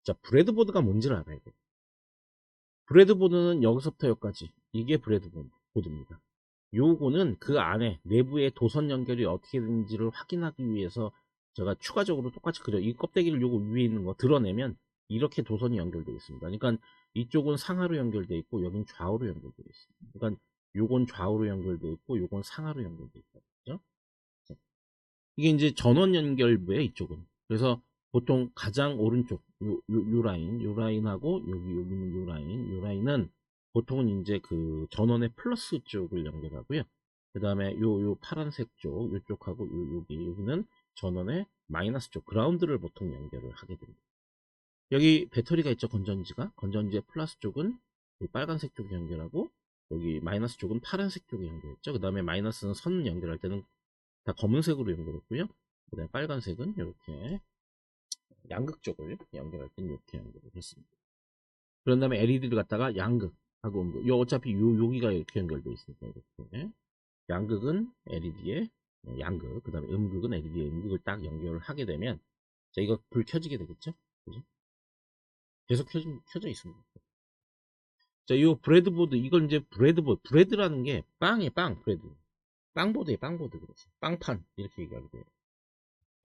자, 브레드보드가 뭔지를 알아야 돼요. 브레드보드는 여기서부터 여기까지 이게 브레드보드입니다. 요거는 그 안에 내부의 도선 연결이 어떻게 되는지를 확인하기 위해서 제가 추가적으로 똑같이 이 껍데기를 요거 위에 있는 거 드러내면 이렇게 도선이 연결되어 있습니다. 그러니까 이쪽은 상하로 연결되어 있고 여긴 좌우로 연결되어 있습니다. 그러니까 요건 좌우로 연결되어 있고 요건 상하로 연결되어 있다. 그죠? 이게 이제 전원 연결부에 이쪽은. 그래서 보통 가장 오른쪽 요 라인하고 여기 있는 요 라인은 보통은 이제 그 전원의 플러스 쪽을 연결하고요. 그 다음에 요 파란색 쪽 요쪽하고 여기는 전원의 마이너스 쪽 그라운드를 보통 연결을 하게 됩니다. 여기 배터리가 있죠. 건전지의 플러스 쪽은 빨간색 쪽에 연결하고 여기 마이너스 쪽은 파란색 쪽에 연결했죠. 그 다음에 마이너스는 선 연결할 때는 다 검은색으로 연결했고요. 그 다음에 빨간색은 이렇게 양극 쪽을 연결할 때는 이렇게 연결을 했습니다. 그런 다음에 LED를 갖다가 양극하고 음극. 어차피 여기가 이렇게 연결되어 있으니까 이렇게. 양극은 LED에 양극, 그 다음에 음극은 LED에 음극을 딱 연결을 하게 되면 자, 이거 불 켜지게 되겠죠? 그죠? 계속 켜져 있습니다. 자, 이 브레드보드, 이건 이제 브레드보드, 브레드라는 게 빵이에요, 빵, 브레드. 빵보드에 빵보드, 그래서 빵판 이렇게 얘기하게 돼요.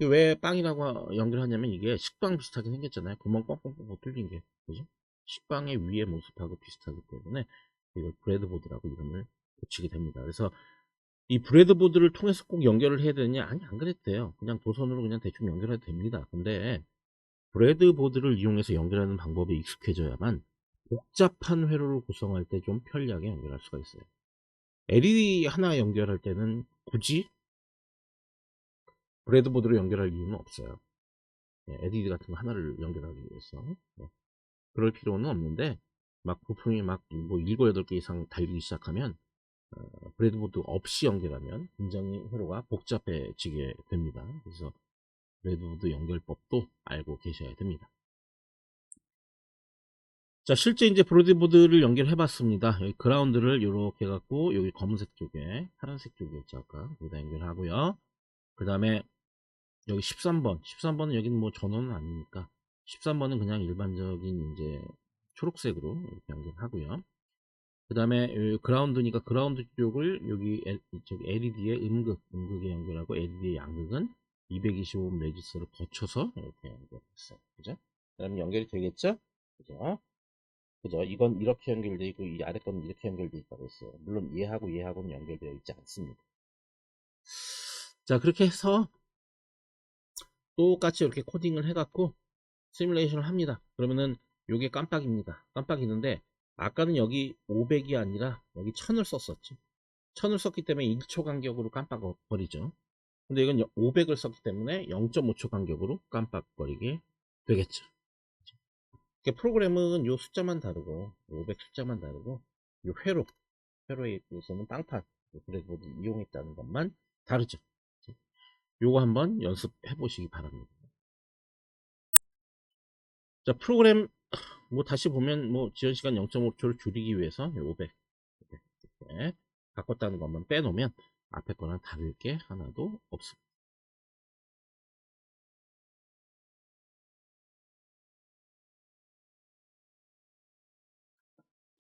왜 빵이라고 연결하냐면 이게 식빵 비슷하게 생겼잖아요. 구멍 뻥뻥뻥 뚫린 게, 그죠? 식빵의 위의 모습하고 비슷하기 때문에 이걸 브레드보드라고 이름을 붙이게 됩니다. 그래서 이 브레드보드를 통해서 꼭 연결을 해야 되느냐? 아니, 안 그래도 돼요. 그냥 도선으로 그냥 대충 연결해도 됩니다. 근데 브레드보드를 이용해서 연결하는 방법에 익숙해져야만 복잡한 회로를 구성할 때 좀 편리하게 연결할 수가 있어요. LED 하나 연결할 때는 굳이 브레드보드로 연결할 이유는 없어요. LED 같은 거 하나를 연결하기 위해서. 그럴 필요는 없는데, 막 부품이 막 뭐 7, 8개 이상 달리기 시작하면, 브레드보드 없이 연결하면 굉장히 회로가 복잡해지게 됩니다. 그래서 브레드보드 연결법도 알고 계셔야 됩니다. 자, 실제 이제 브레드보드를 연결해 봤습니다. 여기 그라운드를 이렇게 해갖고, 여기 검은색 쪽에, 파란색 쪽에 있죠, 아까. 여기다 연결하고요. 그 다음에 여기 13번. 13번은 여기는 뭐 전원은 아니니까 13번은 그냥 일반적인 이제 초록색으로 이렇게 연결하고요. 그 다음에 그라운드니까 그라운드 쪽을 여기 LED의 음극에 연결하고 LED의 양극은 225 레지스터를 거쳐서 이렇게 연결했어요. 그죠? 그러면 연결이 되겠죠? 그죠? 그죠? 이건 이렇게 연결되어 있고 이 아래 거는 이렇게 연결되어 있다고 했어요. 물론 얘하고는 연결되어 있지 않습니다. 자, 그렇게 해서 똑같이 이렇게 코딩을 해갖고 시뮬레이션을 합니다. 그러면은 요게 깜빡입니다. 깜빡이는데 아까는 여기 500이 아니라 여기 1000을 썼었지. 1000을 썼기 때문에 1초 간격으로 깜빡거리죠. 근데 이건 500을 썼기 때문에 0.5초 간격으로 깜빡거리게 되겠죠. 그러니까 프로그램은 요 숫자만 다르고 500 숫자만 다르고 요 회로에 있어서는 빵판 브레드보드 이용했다는 것만 다르죠. 요거 한번 연습해 보시기 바랍니다. 자, 프로그램 뭐 다시 보면 뭐 지연 시간 0.5초를 줄이기 위해서 500 이렇게 바꿨다는 것만 빼놓으면 앞에 거랑 다를 게 하나도 없습니다.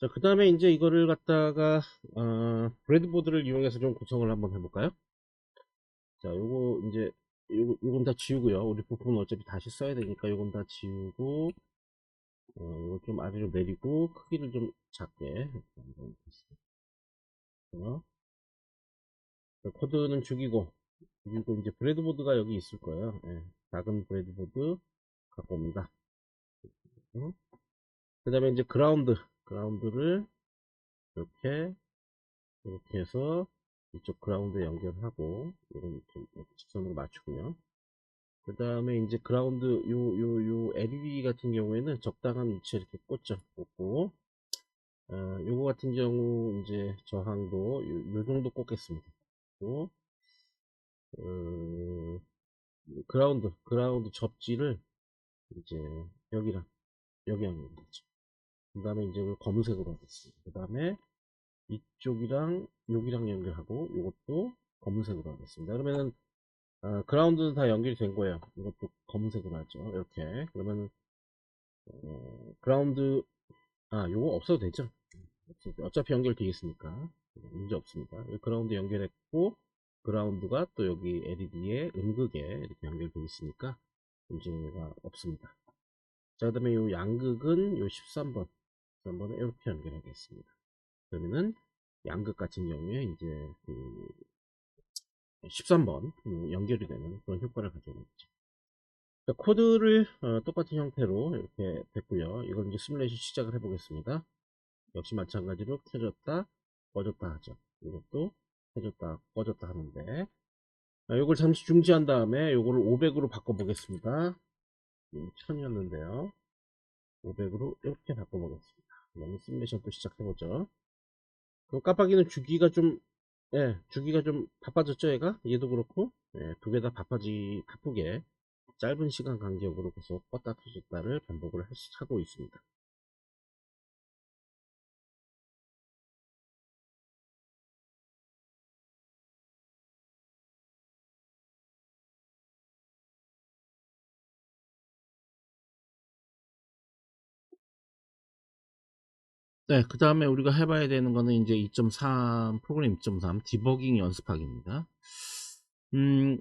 자, 그 다음에 이제 이거를 갖다가 브레드보드를 이용해서 좀 구성을 한번 해볼까요? 자, 요거 이제 요건 다 지우고요. 우리 부품은 어차피 다시 써야 되니까 요건 다 지우고 요거 좀 아래로 내리고 크기를 좀 작게 이렇게 한번 했습니다. 코드는 죽이고 그리고 이제 브레드보드가 여기 있을 거예요. 예, 작은 브레드보드 갖고 옵니다. 그 다음에 이제 그라운드를 이렇게 해서 이쪽 그라운드 연결하고 이건 좀 직선으로 맞추고요. 그 다음에 이제 그라운드 요 LED 같은 경우에는 적당한 위치에 이렇게 꽂고 요거 같은 경우 이제 저항도 요 정도 꽂겠습니다. 또 어, 그라운드 접지를 이제 여기랑 여기 연결했죠. 그 다음에 이제 검은색으로 하겠습니다. 그 다음에 이쪽이랑 여기랑 연결하고 이것도 검은색으로 하겠습니다. 그러면은 그라운드는 다 연결이 된 거예요. 이것도 검은색으로 하죠. 이렇게 그러면 그라운드 요거 없어도 되죠. 어차피 연결되어 있으니까 문제 없습니다. 그라운드 연결했고 그라운드가 또 여기 LED의 음극에 이렇게 연결되어 있으니까 문제가 없습니다. 자, 그 다음에 요 양극은 요 13번에 이렇게 연결하겠습니다. 그러면은 양극 같은 경우에 이제 그 13번 연결이 되는 그런 효과를 가져오겠죠. 코드를 똑같은 형태로 이렇게 됐고요. 이건 이제 시뮬레이션 시작을 해보겠습니다. 역시 마찬가지로 켜졌다 꺼졌다 하죠. 이것도 켜졌다 꺼졌다 하는데 이걸 잠시 중지한 다음에 이거를 500으로 바꿔보겠습니다. 1000이었는데요. 500으로 이렇게 바꿔보겠습니다. 그러면 시뮬레이션 또 시작해보죠. 그 깜빡이는 주기가 좀 바빠졌죠, 얘가? 얘도 그렇고, 두 개 다 바쁘게 짧은 시간 간격으로 계속 껐다 켜졌다를 반복을 하고 있습니다. 네, 그 다음에 우리가 해봐야 되는 거는 이제 2.3, 프로그램 2.3 디버깅 연습하기입니다. 음,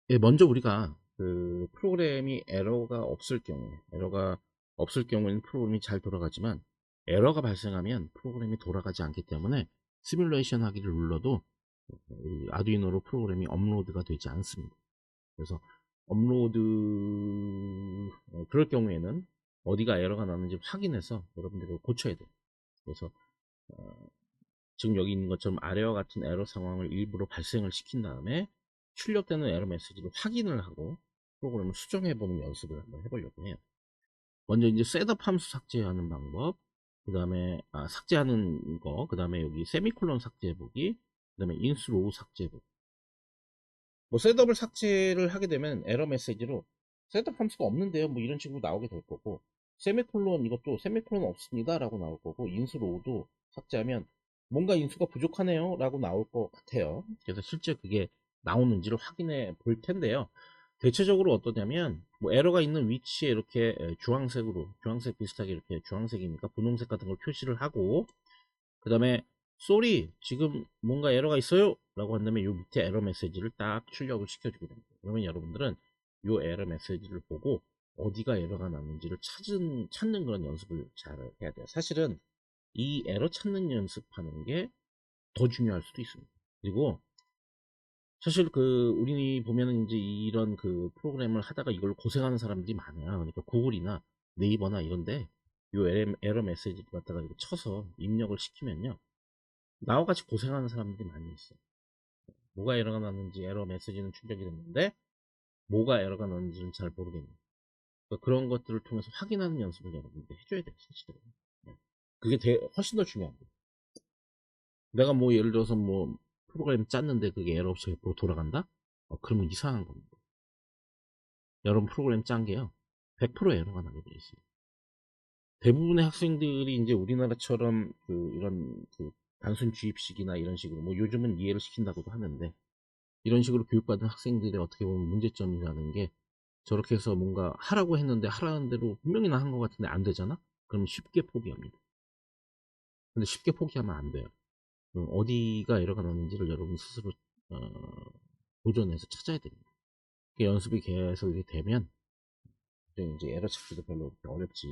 예, 먼저 우리가 그 프로그램이 에러가 없을 경우에는 프로그램이 잘 돌아가지만, 에러가 발생하면 프로그램이 돌아가지 않기 때문에 시뮬레이션 하기를 눌러도 이 아두이노로 프로그램이 업로드가 되지 않습니다. 그래서 업로드 그럴 경우에는 어디가 에러가 나는지 확인해서 여러분들이 고쳐야 돼요. 그래서 어, 지금 여기 있는 것처럼 아래와 같은 에러 상황을 일부러 발생을 시킨 다음에 출력되는 에러 메시지를 확인을 하고 프로그램을 수정해 보는 연습을 한번 해보려고 해요. 먼저 이제 셋업 함수 삭제하는 방법, 그 다음에 삭제하는 거, 그 다음에 여기 세미콜론 삭제해보기, 그 다음에 인수로우 삭제해보기. 뭐 셋업을 삭제를 하게 되면 에러 메시지로 셋업 함수가 없는데요, 뭐 이런 식으로 나오게 될 거고, 세미콜론, 이것도 세미콜론 없습니다 라고 나올 거고, 인수로우도 삭제하면 뭔가 인수가 부족하네요 라고 나올 것 같아요. 그래서 실제 그게 나오는지를 확인해 볼 텐데요. 대체적으로 어떠냐면, 뭐 에러가 있는 위치에 이렇게 주황색 비슷하게 이렇게 주황색이니까 분홍색 같은 걸 표시를 하고, 그 다음에 쏘리 지금 뭔가 에러가 있어요 라고 한다면 요 밑에 에러 메시지를 딱 출력을 시켜주게 됩니다. 그러면 여러분들은 요 에러 메시지를 보고 어디가 에러가 났는지를 찾는 그런 연습을 잘 해야 돼요. 사실은 이 에러 찾는 연습하는 게 더 중요할 수도 있습니다. 그리고 사실 그 우리 보면은 이제 이런 그 프로그램을 하다가 이걸 고생하는 사람들이 많아요. 그러니까 구글이나 네이버나 이런데 요 에러 메시지를 갖다가 이거 쳐서 입력을 시키면요, 나와 같이 고생하는 사람들이 많이 있어요. 뭐가 에러가 났는지 에러 메시지는 출력이 됐는데 뭐가 에러가 났는지는 잘 모르겠네요. 그러니까 그런 것들을 통해서 확인하는 연습을 여러분들 해줘야 돼요, 실제로. 네. 그게 훨씬 더 중요합니다. 내가 뭐 예를 들어서 뭐 프로그램 짰는데 그게 에러 없이 100% 돌아간다? 그러면 이상한 겁니다. 여러분 프로그램 짠 게요, 100% 에러가 나게 되어 있어요. 대부분의 학생들이 이제 우리나라처럼 이런 단순 주입식이나 이런 식으로 뭐 요즘은 이해를 시킨다고도 하는데, 이런 식으로 교육받은 학생들의 어떻게 보면 문제점이라는 게, 저렇게 해서 뭔가 하라고 했는데 하라는 대로 분명히 나 한 것 같은데 안 되잖아? 그럼 쉽게 포기합니다. 근데 쉽게 포기하면 안 돼요. 어디가 에러가 났는지를 여러분 스스로 어, 도전해서 찾아야 됩니다. 연습이 계속 이렇게 되면 이제 에러 찾기도 별로 어렵지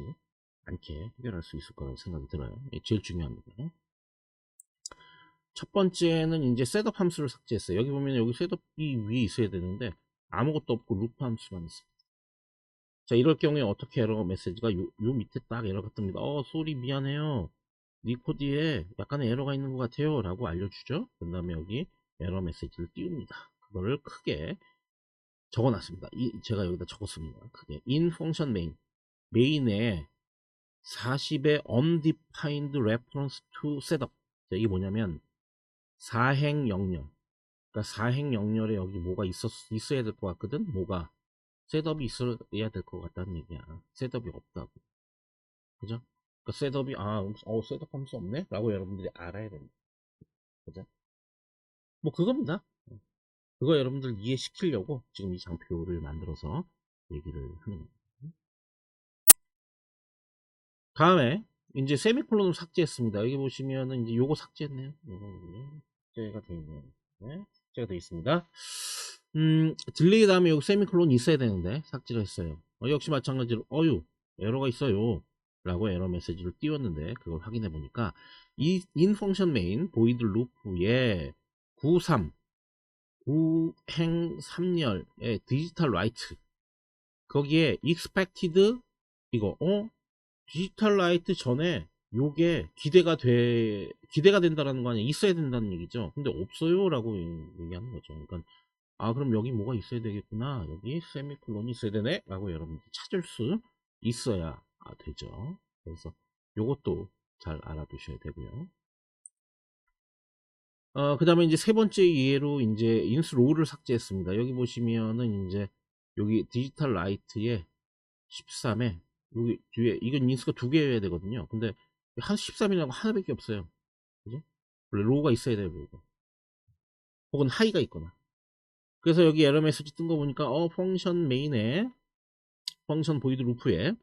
않게 해결할 수 있을 거라고 생각이 들어요. 이게 제일 중요합니다. 첫 번째는 이제 셋업 함수를 삭제했어요. 여기 보면 여기 셋업이 위에 있어야 되는데 아무것도 없고 루프 함수만 있습니다. 자, 이럴 경우에 어떻게 에러 메시지가 요 밑에 딱 에러가 뜹니다. 소리 미안해요. 니 코드에 약간의 에러가 있는 것 같아요 라고 알려주죠. 그 다음에 여기 에러 메시지를 띄웁니다. 그거를 크게 적어놨습니다. 제가 여기다 적었습니다. 크게 in function main에 40의 undefined reference to setup. 자, 이게 뭐냐면 사행 영렬. 그러니까 사행 영렬에 여기 뭐가 있어야 될 것 같거든. 뭐가 셋업이 있어야 될 것 같다는 얘기야. 셋업이 없다고. 그죠? 그러니까 셋업이 셋업 함수 없네? 라고 여러분들이 알아야 됩니다. 그죠? 뭐 그겁니다. 그거 여러분들 이해시키려고 지금 이 장표를 만들어서 얘기를 하는 겁니다. 다음에 이제 세미콜론을 삭제했습니다. 여기 보시면은 이제 요거 삭제했네요. 요거 삭제가 되어 있네요. 네, 삭제가 되어 있습니다. 딜레이 다음에 여기 세미콜론이 있어야 되는데 삭제를 했어요. 역시 마찬가지로 에러가 있어요 라고 에러 메시지를 띄웠는데, 그걸 확인해 보니까 이 in function main void loop에 93 구행 3열의 디지털 라이트, 거기에 expected 이거 디지털 라이트 전에 요게 기대가 된다라는 거 아니야. 있어야 된다는 얘기죠. 근데 없어요 라고 얘기하는 거죠. 그러니까 그럼 여기 뭐가 있어야 되겠구나, 여기 세미콜론이 있어야 되네 라고 여러분들 찾을 수 있어야 되죠. 그래서 요것도 잘 알아두셔야 되고요. 그 다음에 이제 세 번째 예로 이제 인스로우를 삭제했습니다. 여기 보시면은 이제 여기 디지털 라이트에 13에 여기 뒤에 이건 인스가 두 개여야 되거든요. 근데 한 13이라고 하나밖에 없어요. 그죠? 원래 로우가 있어야 돼요, 로우가. 혹은 하이가 있거나. 그래서 여기 에러 메시지 뜬 거 보니까 펑션 메인에 펑션 보이드 루프에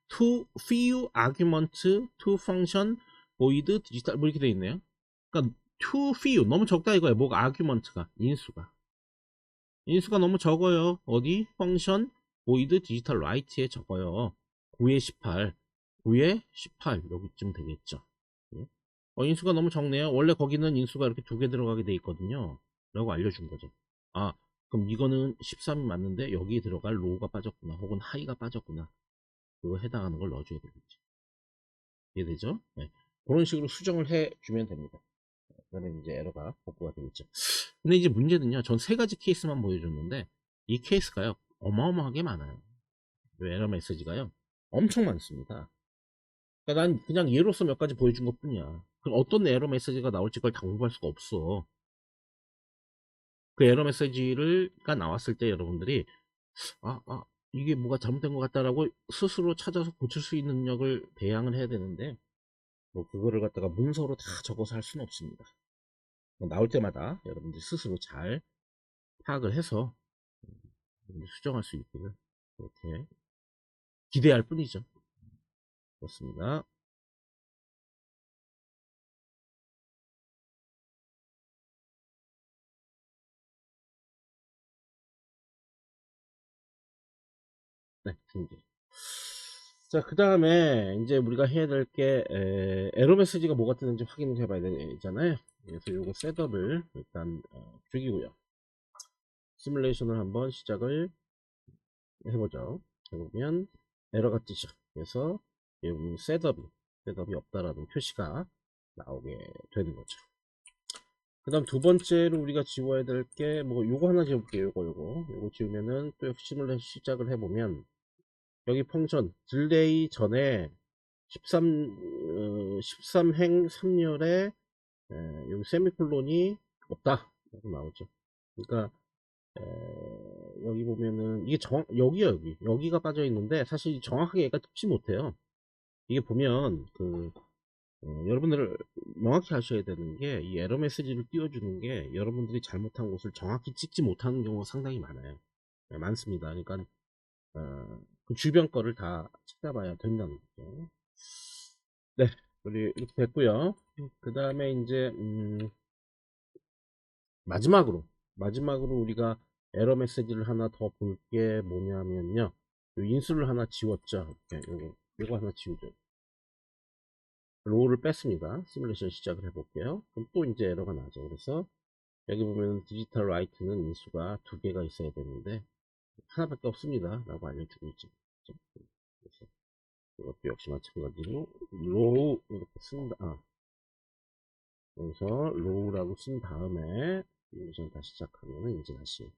to few argument to function void 디지털 뭐 이렇게 돼 있네요. 그러니까 too few 너무 적다 이거예요. 뭐가 argument가 인수가 너무 적어요. 어디 펑션 void 디지털 right에 적어요. 9에 18 9에 18 여기쯤 되겠죠. 예? 인수가 너무 적네요. 원래 거기는 인수가 이렇게 두 개 들어가게 돼 있거든요. 라고 알려준 거죠. 아 그럼 이거는 13이 맞는데 여기에 들어갈 로우가 빠졌구나 혹은 하이가 빠졌구나. 그거 해당하는 걸 넣어줘야 되겠지. 이해되죠? 네. 그런 식으로 수정을 해주면 됩니다. 그러면 이제 에러가 복구가 되겠죠. 근데 이제 문제는요. 전 세 가지 케이스만 보여줬는데 이 케이스가요. 어마어마하게 많아요. 에러 메시지가요. 엄청 많습니다. 그러니까 난 그냥 예로서 몇 가지 보여준 것 뿐이야. 그럼 어떤 에러 메시지가 나올지 그걸 다 공부할 수가 없어. 그 에러 메시지가 나왔을 때 여러분들이 이게 뭐가 잘못된 것 같다라고 스스로 찾아서 고칠 수 있는 능력을 배양을 해야 되는데 뭐 그거를 갖다가 문서로 다 적어서 할 수는 없습니다. 나올 때마다 여러분들이 스스로 잘 파악을 해서 수정할 수 있기를 그렇게 기대할 뿐이죠. 그렇습니다. 네, 중지. 자, 그 다음에 이제 우리가 해야 될 게 에러 메시지가 뭐가 뜨는지 확인해 봐야 되잖아요. 그래서 요거 셋업을 일단 죽이고요. 시뮬레이션을 한번 시작을 해보죠. 해보면 에러가 뜨죠. 그래서 여기 셋업이 없다라는 표시가 나오게 되는 거죠. 그 다음 두 번째로 우리가 지워야 될 게 뭐 요거 하나 지워볼게요. 요거 지우면은 또 역시 시뮬레이션 시작을 해보면 여기 펑션 딜레이 전에 13행 3열에 여기 세미콜론이 없다 이렇게 나오죠. 그러니까 여기 보면은 이게 여기가 빠져 있는데 사실 정확하게 얘가 뜯지 못해요. 이게 보면 여러분들 명확히 하셔야 되는 게 이 에러 메시지를 띄워주는 게 여러분들이 잘못한 곳을 정확히 찍지 못하는 경우가 상당히 많아요. 네, 많습니다. 그러니까 그 주변 거를 다 찾아봐야 된다는 거죠. 네, 우리 이렇게 됐고요. 그 다음에 이제 마지막으로 우리가 에러 메시지를 하나 더 볼 게 뭐냐면요. 요 인수를 하나 지웠죠. 요거 하나 지우죠. 로우를 뺐습니다. 시뮬레이션 시작을 해볼게요. 그럼 또 이제 에러가 나죠. 그래서 여기 보면 디지털 라이트는 인수가 두 개가 있어야 되는데 하나밖에 없습니다. 라고 알려주고 있죠. 그래서 이것도 역시 마찬가지로 로우 이렇게 쓴다. 여기서 로우라고 쓴 다음에 시뮬레이션 다시 시작하면 이제 다시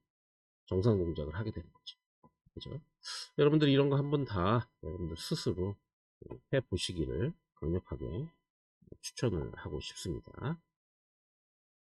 정상 동작을 하게 되는 거죠. 그죠? 여러분들 이런 거 한번 다 여러분들 스스로 해 보시기를 강력하게 추천을 하고 싶습니다.